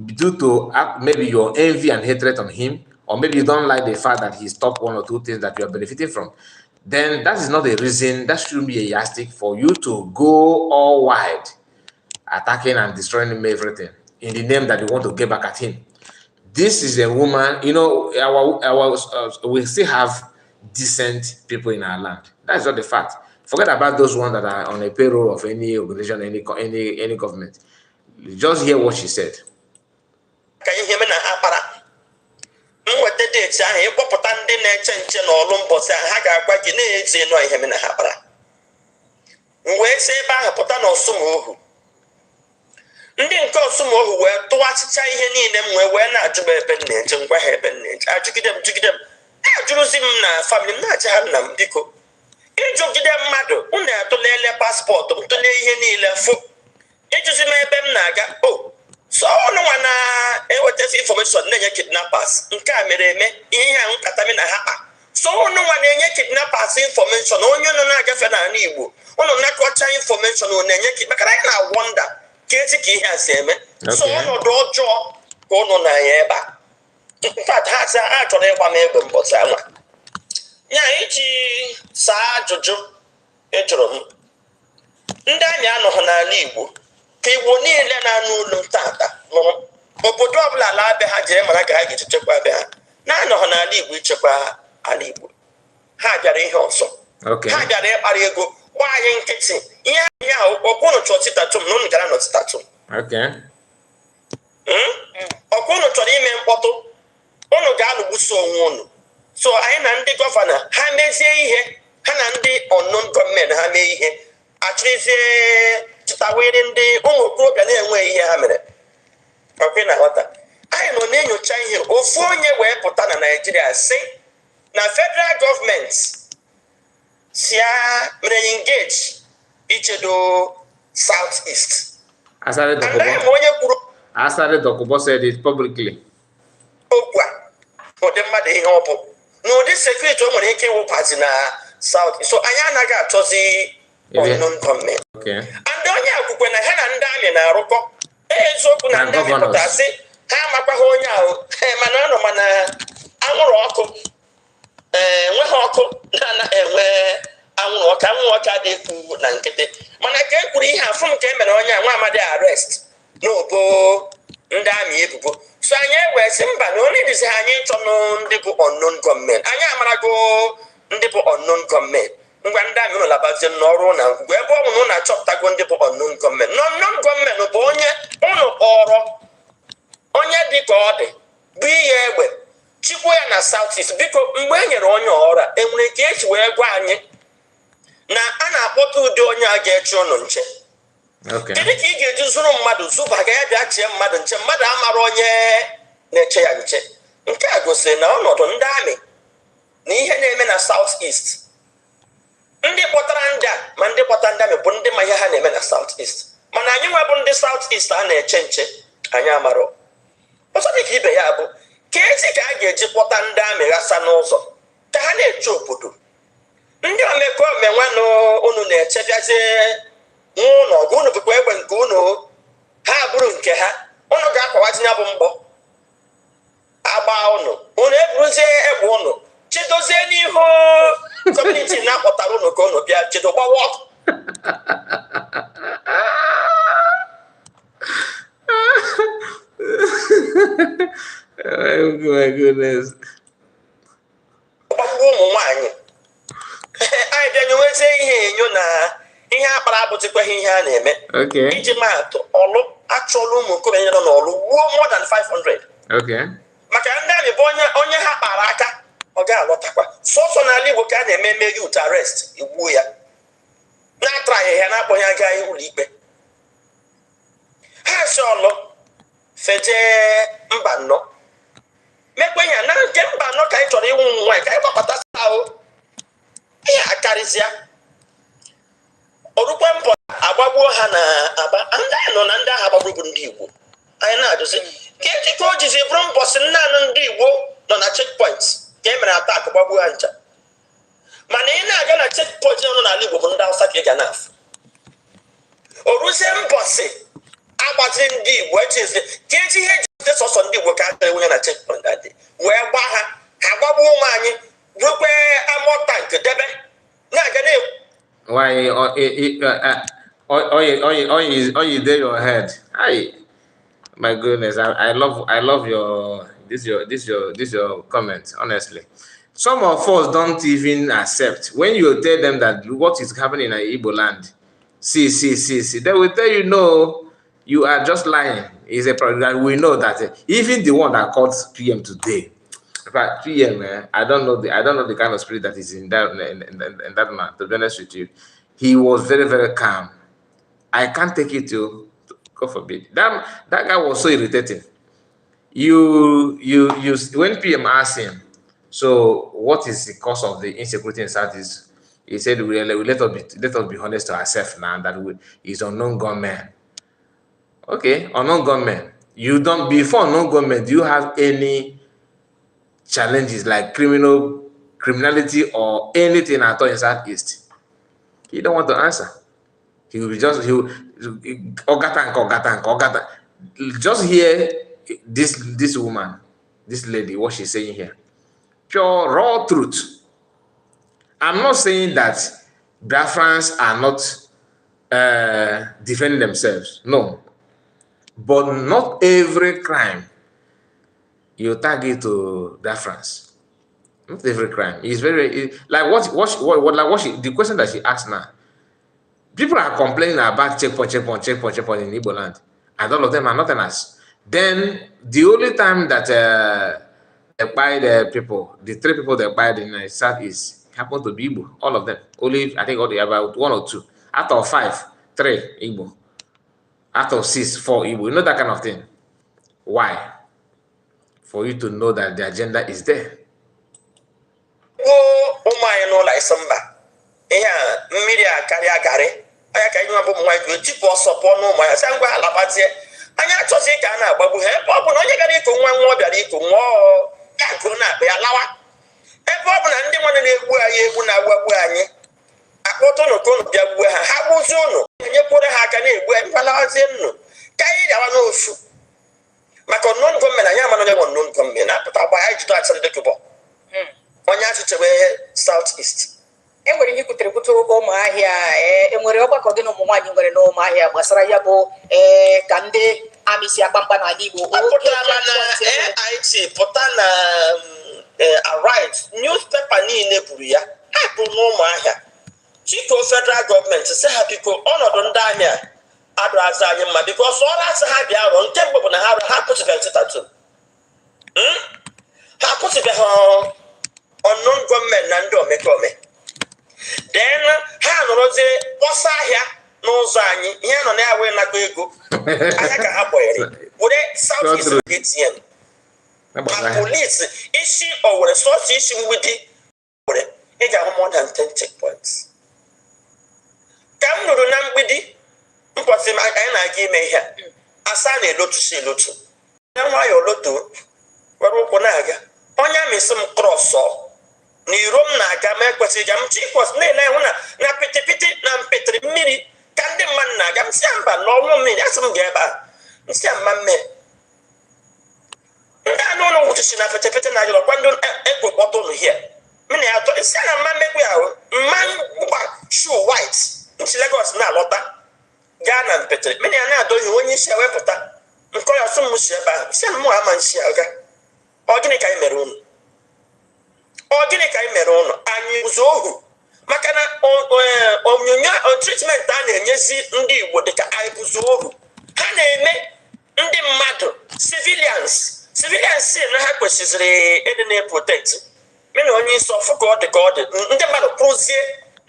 due to maybe your envy and hatred on him, or maybe you don't like the fact that he stopped one or two things that you are benefiting from. Then that is not a reason, that shouldn't be a yardstick for you to go all wide, attacking and destroying him everything in the name that you want to get back at him. This is a woman, you know, we still have decent people in our land. That's not the fact. Forget about those ones that are on a payroll of any organization, any government. Just hear what she said. Can you hear me now? Nweta date ahụ ịkpọpụta ndị na-eche nche n'ọlụ mbọsị ahụ ha ga-agwa gị na-eze nọ ihe na ha kpara. Wee si ebe ahụ pụta n'Ọsụmohu. Ndị nke Ọsụmohu wee tụwachicha ihe niile m wee na-ajụba ebe m na-eje ngwa ha ebe m na-eje. Ajụgide m. Ajụrụzi m na famili m na-aja ha nna m biko. Ịjụgide mmadụ, unu atụlele paspọtụ m tụlee ihe niile fụ. Ịjụzi m ebe m na-aga, so no one ewetesi information na-enye kidnappers nke a mere eme ihe ahụ nkata mi na ha. So no one na-enye kidnappers information onye nọ na-agafe na ala Igbo unu na-akọcha information unu na-enye kidnappers anyị na wonder ka esi ka ihe a si eme. So ọnọdụ ọjọọ ka unu na ya ebe a. In fact ha sị a chọrọ ịgba m egbe mbọsị anwa ya iji saa ajụjụ ịjụrụ m. Ndị anyị anọghị n'ala Igbo ka Igbo niile na-anụ olu tata nụrụ obodo ọbụla ala abịa ha jere mara ka ha ga-echekwa abịa ha na-anọghị n'ala Igbo ichekwa ala Igbo. Ha bịara ihe ọzọ. Ha bịara ịkpara ego gba anyị nkịtị ihe ahụ ọkwụnụ chọrọ titatum na unu gara nọ titatum. Ọkwụnụ chọrọ ime mkpọtụ unu ga-alụgbuso onwe unu. So anyị na ndị gọvanọ ha mezie ihe ha na ndị unknown gọọmenti ha mee ihe achịrịzie chịtawere ndị ụmụ okorobịa na-enweghị ihe ha mere. Ọkwe na ghọta anyị nọ na-enyocha ihe ofu onye wee pụta na Naịjirịa sị na federal gọọmenti si ya mere engage ichedo South East. Asari Dokubo said it publicly. Okwu a ụdị mmadụ ihe ọ bụ n'ụdị sekuriti o nwere ike ịwụpụzi na South East. So anyị anaghị achọzi unknown gọọmenti. Ndị onye akwụkwọ na ha na ndị amị na-arụkọ eziokwu na ndị amị pụtasị ha amakwaghị onye ahụ mana anọ mana anwụrụ ọkụ enweghị ọkụ na-enwe anwụrụ ọkụ adịghị na nkịtị mana ka e kwuru ihe afụ m ka e mere onye a nwa amadi arrest n'obo ndị amị ebubo. So anyị ewee sị mba na onye dizi ha anyị ịchọ ndị bụ unknown gọọmenti. Anyị amarago ndị bụ unknown gọọmenti. Ngwa ndị amị ụlọ labazie n'ọrụ na ngwugwu ebe ọ bụ na ụlọ achọpụtago ndị bụ unknown gọọmenti. Unknown gọọmenti bụ onye ụlọ kpọrọ onye dị ka ọ dị bụ ihe egbe chikwa ya na South East. Biko mgbe e nyere onye ọra enwere ka esi wee gwa anyị na a na-akpọta ụdị onye a ga-eche ụnụ nche. Kedu ka ị ga-eji zụrụ mmadụ zụba ga ya bịa chie mmadụ nche mmadụ amara onye na-eche ya nche. Nke a gosiri na ọnọdụ ndị amị na ihe na-eme na South East. Ndị kpọtara ndị a ma ndị kpọtara ndị amị bụ ndị ma ihe ha na-eme na South East. Mana anyị nwa bụ ndị South East a na-eche nche anyị amarọ. Ọzọ dị ka ibe ya bụ ka ezi ka a ga-eji kpọta ndị amị ghasa n'ụzọ ka ha na-eche obodo. Ndị omekome nwanụ unu na-eche bịazie n'ụlọ ọgụ unu bụkwa egbe nke unu ha bụrụ nke ha unu ga-akwawazi ya bụ mgbọ agba unu eburuzie egbe unu chedozie n'ihu kọmuniti na-akpọtara unu ka unu bịa chedo gbawa ọkụ. Oh my goodness. Ọgbagbo ụmụ nwaanyị anyị bịa nyewezie ihe enyo na ihe akpara abụzikwaghị ihe a na-eme. Iji maatụ ọlụ achọla ụmụ okorobịa nọ n'ọlụ wuo more than 500. Maka ndị amị bụ onye ha kpara aka ọ ga-alọtakwa. Sọsọ n'ala Igbo ka a na-eme youth arrest igbuo ya na-atraghị ya na-akpọghị aga ụlọ ikpe. Ha si ọlụ feje mba nọ mekwenya na nke mba nọ ka anyị chọrọ ịnwụ nwa ka anyị gbakọta ahụ ihe akarịsịa orukwe mbọ agbagbuo ha na aba ndị nọ na ndị agha agbagbu bụ ndị Igbo anyị na-ajụsị ka eji ka o jizi bụrụ mbọsị nnaanị ndị Igbo nọ na checkpoint ka e mere atak gbagbuo ha ncha mana ị na-aga na checkpoint nọ n'ala Igbo bụ ndị Hausa ka ị ga na-afụ oruzie mbọsị agbazi ndị Igbo echizi ka eji ihe ejide sọsọ ndị Igbo ka a ga-enwe na checkpoint adị wee gba ha ha gbagbuo ụmụ anyị rukwe amọ tank debe na-aga na why you there your head? Hi, my goodness, I love your comment. Honestly, some of us don't even accept when you tell them that what is happening in Igbo land. See, they will tell you no, you are just lying. It's a problem. We know that even the one that called PM today. In fact, PM, I don't know the kind of spirit that is in that man. To be honest with you, he was very, very calm. I can't take it to God forbid. That guy was so irritating. You when PM asked him, so what is the cause of the insecurity in Southeast? He said, let us be honest to ourselves now that it's unknown gunmen. Okay, unknown gunmen. You don't before unknown gunmen. Do you have any challenges like criminality or anything at all in Southeast? He don't want to answer. He will just Ogata. Just hear this woman, this lady, what she's saying here. Pure raw truth. I'm not saying that Biafrans are not defending themselves. No. But not every crime you target to Biafrans. Not every crime. It's very like the question that she asked now. People are complaining about checkpoint in Igbo land, and all of them are nothingers. Then the only time that they buy the people, the 3 people that buy the Southeast happen to be Igbo. All of them. Only I think only about 1 or 2 out of 5, 3 Igbo. Out of 6, 4 Igbo. You know that kind of thing. Why? For you to know that the agenda is there. Southeast. Enwere ihe kutere kutere ụmụ ahịa enwere ọgbakọ gị na ụmụ nwaanyị nwere na ụmụ ahịa gbasara ya bụ ka ndị amị si akpamkpa n'ala Igbo AIT pụta na arrive newspaper niile buru ya hapụ n'ụmụ ahịa chiko federal government sị ha biko ọnọdụ ndị ahịa adụ azụ anyị mma biko ọsọ ọrụ asị ha bịa rụọ nke mgbe bụ na ha pụtụbeghị tatu ha pụtụbeghị unknown government na ndị omekome. Then ha nọrọzie kpọsa ahịa n'ụzọ anyị ihe nọ na ya wee nakwa ego ahịa ka ha kpọnyere were Southeast ATM ma polisi isi Owerri sọsọ isi mgbidi were ị ga-ahụ more than 10 checkpoints. Ka m nụrụ na mgbidi mkpọsi anyị na-aga ime ihe asa na-elotusi elotu ya nwayọọ lotuo were ụkwụ na-aga onye amịsị m krọsọ n'iro m na-aga ma ekwesịghị ga m chikwas na-ele hụ na pịtịpịtị na mpịtịrị mmiri ka ndị mmadụ na-aga m si mba n'ọnwụ mmiri asị m ga ebe a nsị mma mme ndị anụ ụlọ nwụchichi na pịtịpịtị na ajụrọkwa ndị ekwe kpọta ụlọ hie mmiri atọ nsị na mma mmekwe ahụ mma mgba shu white nchi Lagos na-alọta gaa na mpịtịrị mmiri a na-adọghị onye isi ewepụta nke ọya ọsọ m si ebe ahụ si mụ ama nsi aga ọ gịnị ka anyị mere unu anyị ụzọ ohu maka na onyonyo treatment a na-enyezi ndị Igbo dịka anyị bụzụ ohu ha na-eme ndị mmadụ civilians na ha kwesịrị ịdị na-protect mmiri onye isi ọfụ ka ọ dị ndị mmadụ kụrụzie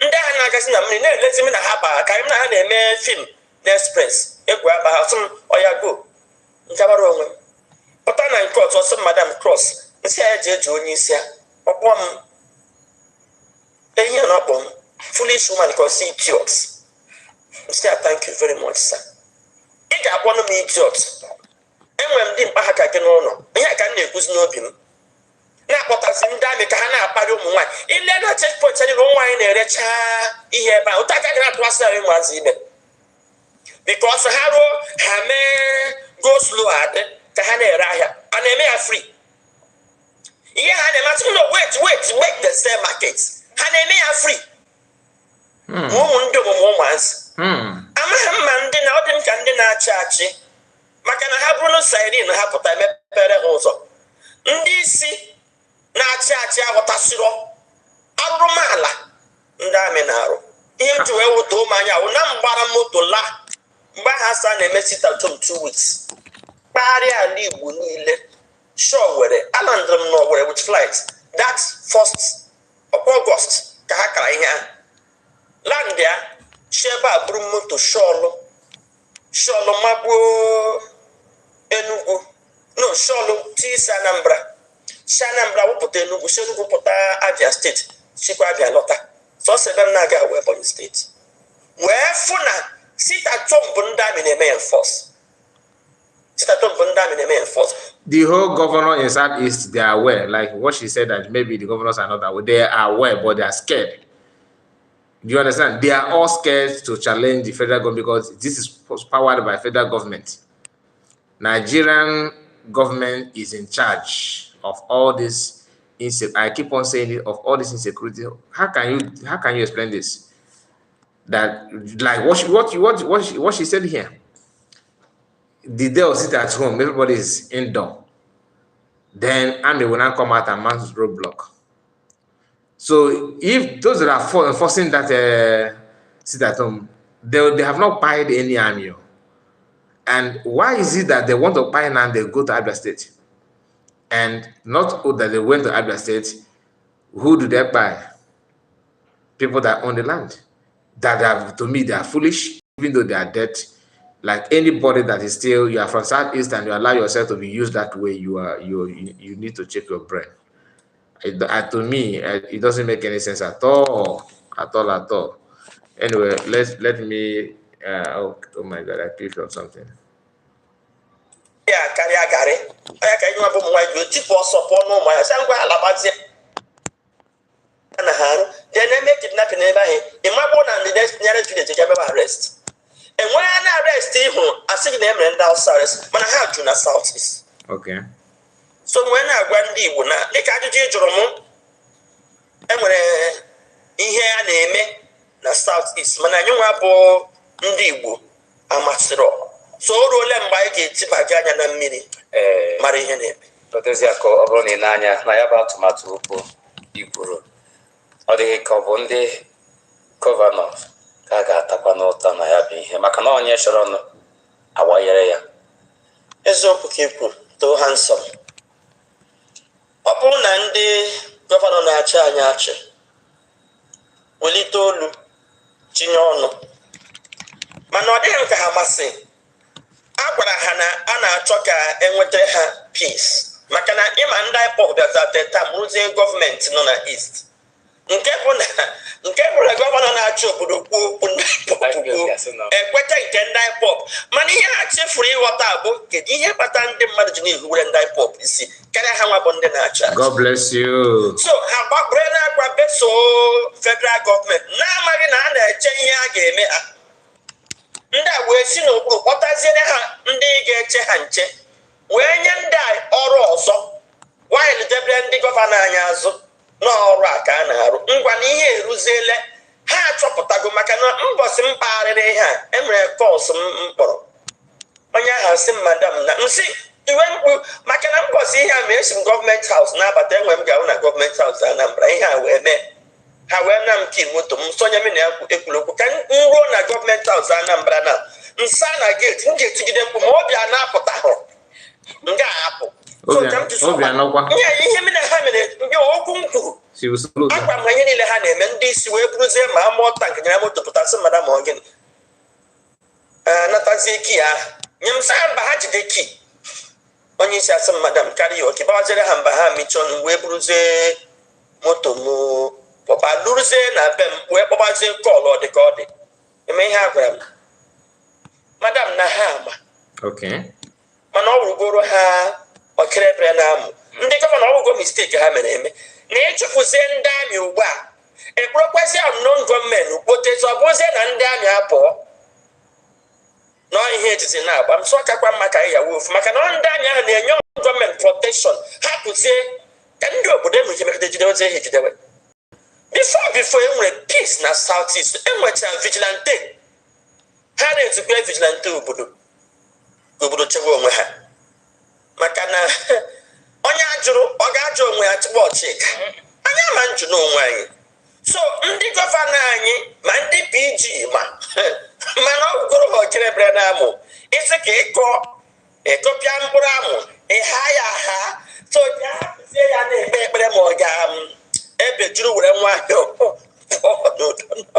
ndị agha na-agazi na mmiri na-elezi na ha baa ka anyị na ha na-eme fim na express egwu aba ha sị m ọya go Nkabara onwe m. Pụta na nke ọzọ sị Madam Cross, nsị ya eji onye isi ya. Ọkpọ m. Ehi na ọkpọ m. Foolish woman cause idiots. Nsị ya thank you very much, sir. Ị ga-akpọnụ m idiot. Enwere m dị mkpa ha ka gị n'ụlọ. Ihe ka m na-ekwuzi n'obi m. Na-akpọtazi ndị amị ka ha na-akparị ụmụ nwaanyị. Ile na checkpoint anyị na ụmụ nwaanyị na-erecha ihe ebe a. Ụta aka gị na-atụwasị anyị ụmụazị ime. Because ha ruo ha mee go slow adị ka ha na-ere ahịa. A na-eme ya free. Ihe ha na-emasị m wait the same market. Ha na-eme ya free. Ụmụ ndị ọmụmụ ụmụazị. Amaghị m ma ndị na ọ dị m ka ndị na-achị achị. Maka na ha bụrụ na siren ha pụta mepere ha ụzọ. Ndị isi na-achị achị aghọtasịrọ arụrụmala ndị amị na-arụ. Ihe m ji wee wụta ụmụ anya wụ na mgbara moto la mgbe ha sa na-eme sit-at-home 2 weeks. Kpagharịa ala Igbo niile. Sure were alandịrị m n'Owerri with flight. That 1st of August ka ha kara ihe ahụ. Land ya shebe a bụrụ moto shọlụ magbuo Enugu. No, shọlụ tisi Anambra. Si Anambra wụpụta Enugu, si Enugu pụta Abia steeti, sikwa Abia lọta. Sọsọ ebe m na-aga wee Ebonyi steeti. Wee fụ na sit-at-home bụ ndị amị na-eme enforce. Sit-at-home bụ ndị amị na-eme enforce. The whole governor in Southeast, they are aware. Like what she said, that maybe the governors are not aware. They are aware, but they are scared. Do you understand? They are all scared to challenge the federal government because this is powered by federal government. Nigerian government is in charge of all this. I keep on saying it, of all this insecurity. How can you explain this? That like what she said here. The day of sit at home, everybody is indoor. Then army will not come out and mount roadblock. So if those that are enforcing that sit at home, they have not buyed any army. And why is it that they want to buy and they go to Abia State? And not that they went to Abia State, who do they buy? People that own the land. To me, they are foolish, even though they are dead. Like anybody that is still, you are from Southeast and you allow yourself to be used that way, you need to check your brain. To me, it doesn't make any sense at all. Anyway, let me. Oh my God! I clicked on something. Yeah, Gary. I can you have my tip or support no my sangwa alabazi. Then they make it nothing never in my born and the nearest village to get arrest. And when I arrest him, I see them and down south, but I have to the southeast. Okay. So when I went the one, they can't do Jeromo. And when in here name na southeast, when I knew about Ndibu, Amasero. So roll them by the Tipagana and Mini, Marianne. But there's a call in Nanya, Nayaba tomato, Iburu. Or the Cobonde Governor, Gaga Tapanota, Nayabi, Macanonia Sharon, Awaya. Ezopu Kipu, too handsome. Upon the Governor Nacha, Wilitolu, Chinono. Manodem Kahamasi. Abrahana Anna Choka and with her peace. Makana Imanda IPOB at the time losing government non east. Nkebula governor na chobudu ekweta nke ndị IPOB mana ihe achị free water bụ kedu ihe kpata ndị mmadụ ji na-ehiwere ndị IPOB isi karịa ha nwa bụ ndị na-achị. God bless you. So ha gbagbure na-agwa beso federal government na-amaghị na a na-eche ihe a ga-eme ha. Ndị a wee si n'okpuru kpọtaziere ha ndị ga-eche ha nche wee nye ndị ọrụ ọzọ while debere ndị gọvanọ anyị azụ n'ọrụ a ka a na-arụ ngwa na ihe eruziele ha achọpụtago maka na mbọsị mpaghara ihe a emere kọọsụ mkpọrọ onye ahụ sị madam na nsị iwe mkpu maka na mbọsị ihe a ma esi m gọọmenti haus na-abata enwe m ga-ahụ na gọọmenti haus Anambra ihe a wee mee ha wee na m ki moto m sonye m na ekwulokwu ka m ruo na gọọmenti haus Anambra na nsa na geeti m ga-etigide mkpu ma obi a na-apụta hụ m ga-ahapụ ihe m na ha mere ndị okwu m kwuru agwa m ihe niile ha na-eme ndị isi wee buruzie ma amụọ tank nyere moto pụtasị mmadụ ma ọ gịnị natazie ki ahụ nye m saa mba ha jide ki onye isi asị madam karaoke gbawazere ha mba ha michọn wee buruzie moto m pọpa luruzie na be m wee kpọgbazie kọl ọ dị ka ọ dị eme ihe a gwara m madam na ha ama mana ọ wụrụgoro ha ọkịrịbịrị na amụ ndị gọvanọ ọgwụgwọ misteki ha mere eme na ịchụpụzie ndị amị ugbu a ekpurokwazi unknown gọọmenti kpotezi ọ bụzie na ndị amị apụọ nọọ ihe ejizi na-agba m sọ kakwa mma ka anyị yawa ofu maka na ndị amị ahụ na-enye gọọmenti protekshọn ha pụzie ka ndị obodo emechemekọta jidewezie ihe jidewe bifo enwere peace na South East enwechara vigilante ha na-ezikwa vigilante obodo chebe onwe ha maka na onye ajụrụ ọ ga-ajụ onwe ya tupu ọchịka anyị ama njụ n'onwe anyị so ndị gọvanọ anyị ma ndị PG mana ọ bụgoro ha ọkịrịbịrị na amụ isi ka ịkọpịa mkpụrụ amụ ịha ya ha so ya na-ekpe ekpere ma ọ ga-ebe juru were nwayọọ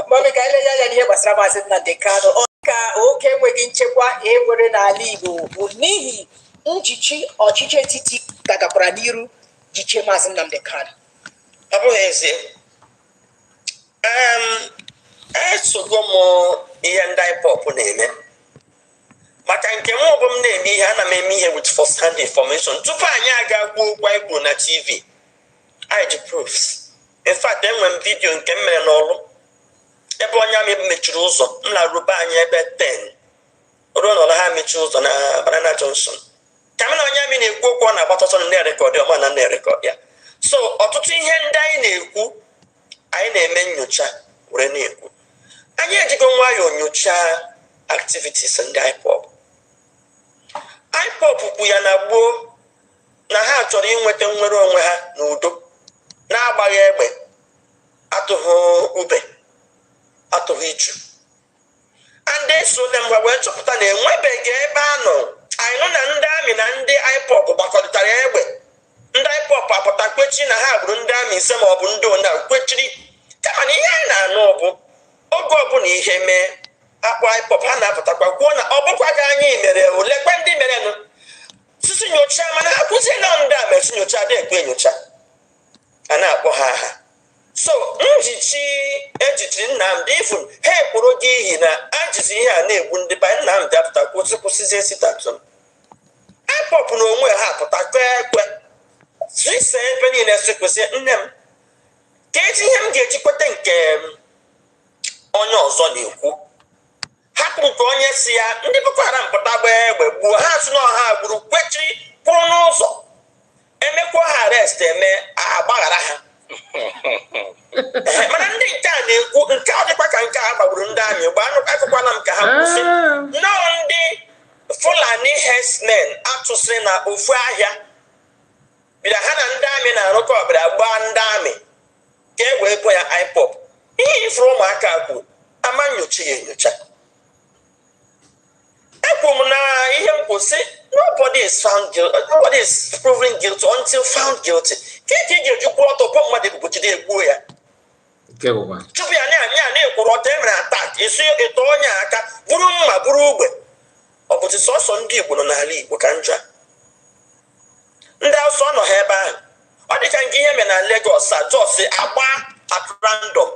mami ka ele ya n'ihe gbasara Maazị Nnamdi Kanu ka oke enweghị nchekwa enwere n'ala Igbo bụ n'ihi njichi ọchịchị etiti gagakwara n'iru jichie Maazị Nnamdi Kanu. Ọ bụghị ezie esogo m ihe ndị IPOB na-eme maka nke m bụ m na-eme ihe ana m eme ihe with first hand information tupu anyị aga kwuo okwu anyị kwuru na TV I ji proofs. In fact enwe m vidio nke m mere n'ọrụ ebe onye amị mechiri ụzọ m na-arụba anyị ebe 10 ruo n'ọrụ ha mechiri ụzọ na Banana Junction ka m na onye amị na-ekwu okwu ọ na-agbata ọsọ na-erekọdị ọma na na-erekọdị ya so ọtụtụ ihe ndị anyị na-ekwu anyị na-eme nyocha were na-ekwu anyị ejigo nwayọọ nyochaa activities ndị IPOB kwu ya na gboo na ha chọrọ inweta nnwere onwe ha n'udo na-agbaghị egbe atụghị ube atụghị ichu ndị so na mgbe wee chọpụta na enwebeghị ebe a nọ anyị nọ na ndị amị na ndị IPOB gbakọtara egbe ndị IPOB apụta kwechi na ha gburu ndị amị ise ma ọ bụ ndị ona kwechiri kama na ihe anyị na-anụ bụ oge ọbụla ihe mee akpọ IPOB ha na-apụtakwa kwuo na ọ bụkwa gị anyị mere olekwe ndị merenụ sisi nyocha mana ha kwụzie na ndị a mechi nyocha adị ekwe enyocha a na-akpọ ha aha so ejichi Nnamdi ifun ha ekwuru gị ihi na ajizi ihe a na-egbu ndị ba Nnamdi apụta kwụsịzie sitatum IPOB na onwe ha apụta ekwe sise ebe niile sikwesị nne m ka eji ihe m ga-eji kweta nke onye ọzọ na-ekwu hapụ nke onye si ya ndị Boko Haram pụta gbaa egbe gbuo ha sị na ọha gburu kwechiri kwụrụ n'ụzọ emekwa ha arrest eme agbaghara ha mana ndị nke a na-ekwu nke ọ dịkwa ka nke a gbagburu ndị amị gba akụkwana m ka ha kwụsị nnọọ ndị Fulani herdsmen atụsịrị na ofu ahịa bịara ha na ndị amị na-arụkọ ọbịara gbaa ndị amị ka e wee bụ ya IPOB ihe ifuru ụmụaka kwuru ama nyocha ya enyocha ekwu m na ihe m kwụsị nobody is proven guilty until found guilty ka ị ga-eji kwụrụ ọtọ bụ mmadụ ebubochide egbuo ya tupu ya na-anya na-ekwuru ọtọ emere atak esi eto onye aka bụrụ mma bụrụ ugbe ọ bụzi sọsọ ndị Igbo nọ n'ala Igbo ka njọ ndị Hausa nọ ha ebe ahụ ọ dịka nke ihe mere na Lagos Jos agba at random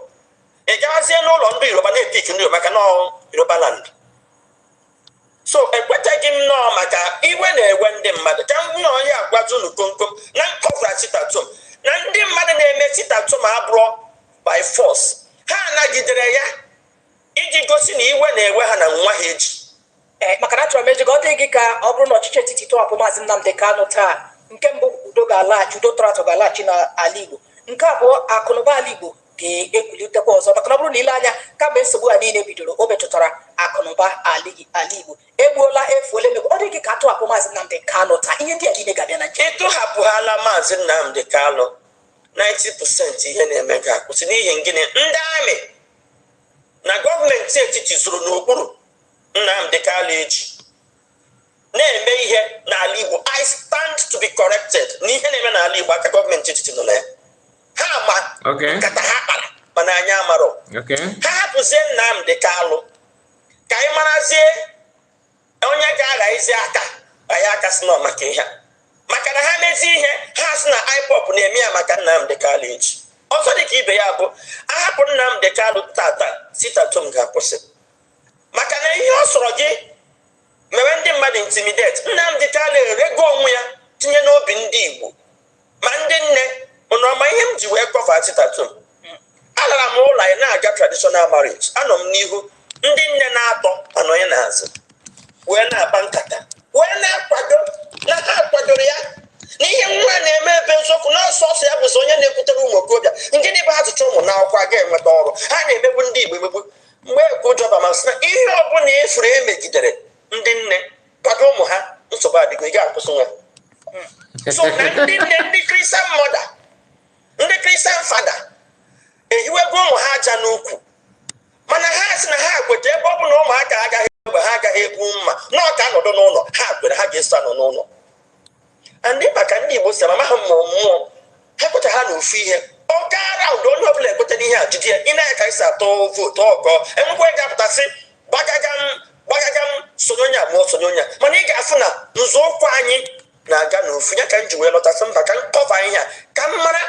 ị gawazie n'ụlọ ndị Yoruba na-epik ndị Yoruba maka na Yoruba land so ekwetaghị m nọọ maka iwe na-ewe ndị mmadụ ka m nọọ ya agwazunu komkom na nkọvra sitatum na ndị mmadụ na-eme sitatum abụrụ by force ha nagidere ya iji gosi na iwe na-ewe ha na nwa ha eji maka na achọrọ m ejigo ọ dị gị ka ọ bụrụ na ọchịchị etiti tọhapụ Maazị Nnamdi Kanu taa nke mbụ udo ga-alaghachi udo tọrọ atọ ga-alaghachi n'ala Igbo nke abụọ akụnụba ala Igbo ga-ekwulitekwa ọzọ maka na ọ bụrụ na ile anya kamgbe nsogbu ha niile bidoro o metụtara akụnụba ala Igbo egbuola efuola emegbu ọ dị gị ka atụhapụ Maazị Nnamdi Kanu taa ihe ndị a niile ga-abịa na njem ịtụhapụhala Maazị Nnamdi Kanu 90% ihe na-eme ga-akwụsị n'ihi gịnị ndị amị na gọọmenti etiti zuru n'okpuru Nnamdi Kanu eji na-eme ihe n'ala Igbo I stand to be corrected n'ihe na-eme n'ala Igbo aka gọọmenti etiti nọ na ya ha ama nkata ha kpara mana anyị amarọ ha hapụzie Nnamdi Kanu ka anyị marazie onye ga-agha izi aka anyị aka si nọ maka ihe maka na ha mezi ihe ha sị na IPOB na-eme ya maka Nnamdi Kanu echi. Ọzọ dị ka ibe ya bụ ahapụ Nnamdi Kanu tata sitatum ga-akwụsị maka na ihe ọ sọrọ gị mewe ndị mmadụ intimidate. Nnamdi Kanu erego onwe ya tinye n'obi ndị Igbo ma ndị nne ọnọma ihe m ji wee kọfa sitatum. Alara m ụlọ anyị na-aga traditional marriage, anọ m n'ihu ndị nne na-atọ anọghị n'azụ wee na-akpa nkata wee na-akwado na ha kwadoro ya n'ihe nwa na-eme ebe eziokwu na ọsọsọ ya bụzi onye na-ekwutere ụmụ okorobịa nke dị bụ atụcha ụmụ n'akwụkwọ ga-enweta ọrụ. Ha na-emegbu ndị Igbo emegbu mgbe ekwu ụjọba ma sị na ihe ọbụla efuru emegidere ndị nne kwado ụmụ ha nsogbu adịgo ị ga-akwụsị nwa. So na ndị nne ndị Christian mother ndị Christian fada ehiwego ụmụ ha aja n'ukwu mana ha sị na ha kweta ebe ọ bụ na ụmụaka agaghị egbe ha agaghị egwu mma na ọ ga-anọdụ n'ụlọ ha kwere ha ga-eso anọ n'ụlọ. Ndị maka ndị Igbo si ama ha mmụọ ha kweta ha n'ofu ihe ọ gaara ụdị onye ọbụla ekweta n'ihe a jide ya ị na-aka isi atọ vootu ọgọ enwekwa ị ga-apụtasị gbagaga m sonye onye abụọ sonye onye mana ị ga-afụ na nzọụkwụ anyị na-aga n'ofu ya ka m ji wee lọtasị mba ka m kọva ihe a ka m mara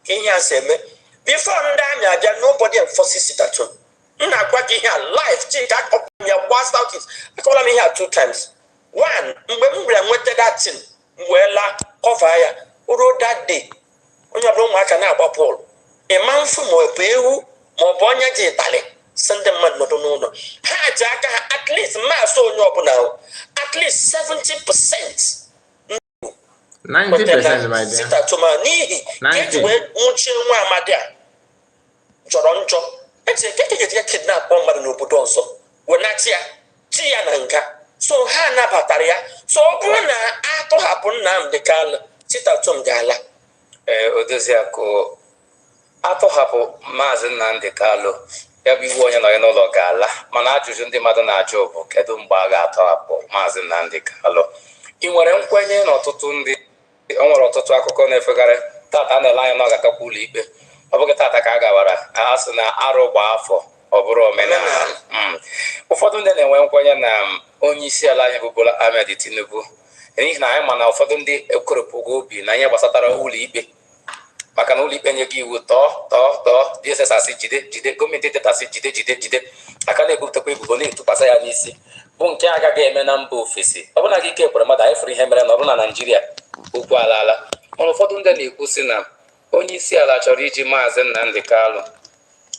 ka ihe a si eme before ndị amị abịa nobody enforces it at home. M na-agwa gị ihe a live chika akpọpụ ya gbasa out it akọla m ihe a 2 times. One, mgbe m bịara nweta datin wee la kọva ya ruo that day onye ọbụla ụmụaka na-agba bọọlụ ịma mfu ma ọ bụ ewu ma ọ bụ onye ji ịtalị si ndị mmadụ nọdụ n'ụlọ ha ji aka ha at least maasị onye ọbụla at least 70%. 90% my dear. Sitatuma n'ihi ka eji wee nwụchie nwa amadi a jọrọ njọ eji ekekeje kidnap mmadụ n'obodo ọzọ wenati ya ti ya na nga so ha nabatara ya so ọ bụrụ na atọhapụ Nnamdi Kanu sitatum ga-ala. Odoziakụ atọhapụ Maazị Nnamdi Kanu ya bụ iwu onye nọ ya n'ụlọ ga-ala mana ajụjụ ndị mmadụ na-ajụ bụ kedu mgbe a ga-atọhapụ Maazị Nnamdi Kanu. Ị nwere nkwenye na ọtụtụ ndị o nwere ọtụtụ akụkọ na-efegharị tata na-ele anya na ọ ga-akakwa ụlọ ikpe ọ bụghị tata ka a gawara a sị na arụ gba afọ ọ bụrụ omenala. Ụfọdụ ndị na-enwe nkwenye na onye isi ala anyị bụ Bola Ahmed Tinubu n'ihi na anyị ma na ụfọdụ ndị ekoropụgo obi na ihe gbasatara ụlọ ikpe maka na ụlọ ikpe nye gị iwu tọọ DSS asị jide gọọmenti detasị jide aka na-ebupụtakwa ebubo na-etụkwasị ya n'isi bụ nke agaghị eme na mba ofesi. Ọ bụla gị ike kwere mmadụ anyị fụrụ ihe mere na ọ bụrụ na Naịjirịa okwu alaala mana ụfọdụ ndị na-ekwu sị na onye isi ala chọrọ iji Maazị Nnamdi Kanu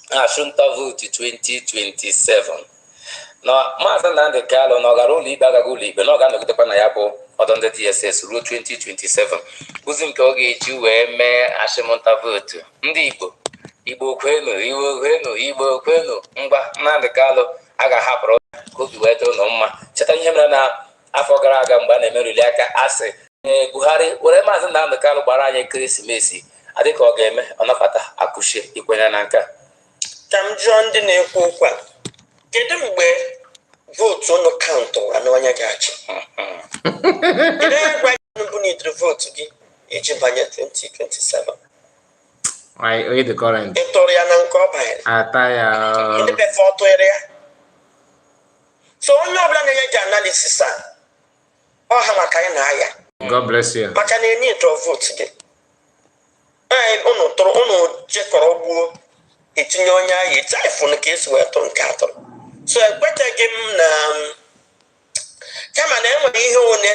na-achụ nta vootu 2027 na Maazị Nnamdi Kanu na ọ gara ụlọ ikpe agaghị ụlọ ikpe na ọ ga-anọgidekwa na ya bụ ọdọ ndị DSS ruo 2027 ụzi nke ọ ga-eji wee mee achụmnta vootu. Ndị Igbo kwenu ngwa Nnamdi Kanu a ga-ahapụrụ ka obi wee dị ụlọ mma. Cheta ihe mere na afọ gara aga mgbe a na-emeruli aka asị Buhari were Maazị Nnamdi Kanu gbara anyị ekeresimesi adịka ọ ga-eme ọ nakọta akụchie ikwenye na nka. Ka m jụọ ndị na-ekwu okwu a kedu mgbe vootu unu kaụntụ anụ onye ga-achị? Kedu onye gwa Tinubu n'idiri vootu gị iji banye 2027? Ị tụrụ ya na nke ọ banyere ndị befe ọ tụnyere ya. So onye ọbụla na-enye gị analisis a ọha maka anyị na-aya God bless you. maka na enye ịdọ vootu gị unu jekọrọ gbuo etinye onye ahụ etaifụnụ ka esi wee tụrụ nke atọrọ. So ekweteghị m na kama na enwere ihe one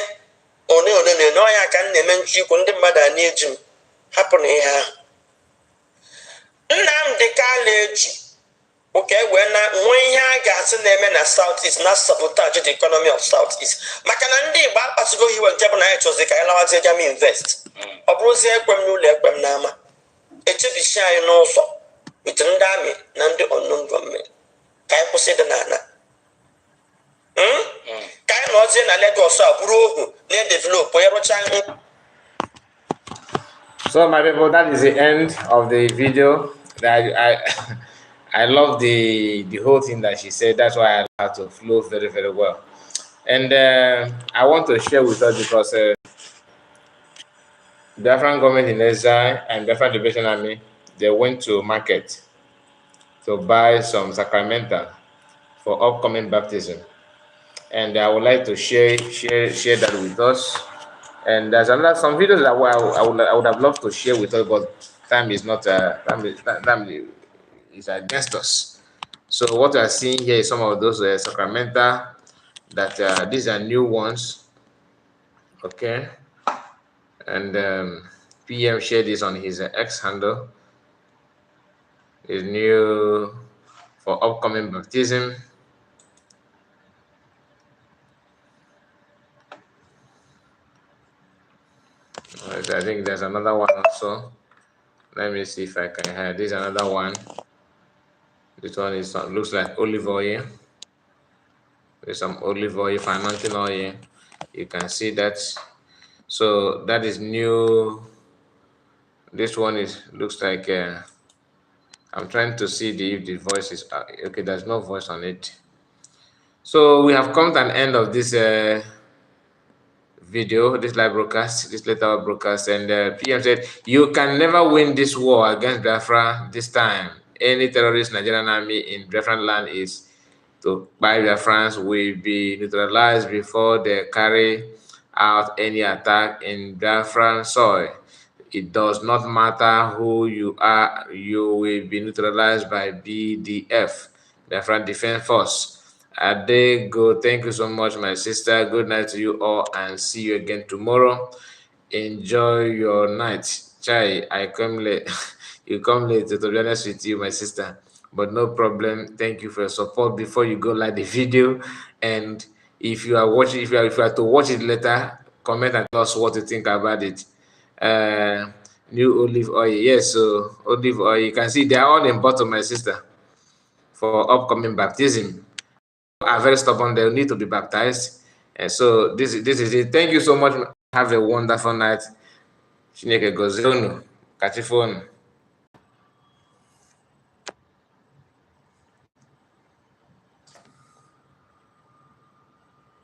ọnya ka m na-eme nchikwu ndị mmadụ a na-eji m hapụ na ihe ahụ. Nnamdi Kanu eji ụka wee na nwee ihe a ga-asị na-eme na South East na sabotage the economy of South East maka na ndị Igbo akpasugo iwe nke bụ na anyị chọzi ka anyị lawazie ga m invest ọ bụrụzie ekwe m n'ụlọ ekwe m n'ama echebichi anyị n'ụzọ wit ndị amị na ndị unknown gọọmenti ka anyị kwụsị dị n'ala ka anyị nọzie na Lagos a bụrụ ohu na-edevelopụ onye rụcha. So my people, that is the end of the video. I love the whole thing that she said. That's why I allowed to flow very, very well. And I want to share with us because the Biafran government in exile and Biafran Liberation Army, they went to market to buy some sacramental for upcoming baptism. And I would like to share that with us And there's some videos that I would have loved to share with us, but time is not time is against us. So what we are seeing here is some of those sacramenta that these are new ones. Okay, and PM shared this on his X handle. Is new for upcoming baptism. I think there's another one also. Let me see if I can hide. This is another one. This one is looks like olive oil. There's some olive oil, anointing oil. You can see that. So that is new. This one looks like I'm trying to see if the voice is okay. There's no voice on it. So we have come to an end of this video, this live broadcast, this later broadcast, and PM said, "You can never win this war against Biafra this time. Any terrorist Nigerian army in Biafran land is to buy Biafrans will be neutralized before they carry out any attack in Biafran soil. It does not matter who you are, you will be neutralized by BDF, Biafran Defense Force." Adego, thank you so much, my sister. Good night to you all, and see you again tomorrow. Enjoy your night. Chai, I come late. You come late, to be honest with you, my sister. But no problem. Thank you for your support. Before you go, like the video, and if you are watching, if you are to watch it later, comment and tell us what you think about it. New olive oil, yes. So olive oil, you can see they are all in bottle, my sister, for upcoming baptism. Are very stubborn, they'll need to be baptized. And so this is it. Thank you so much. Have a wonderful night. Chineke gozie unu. Kachifonu.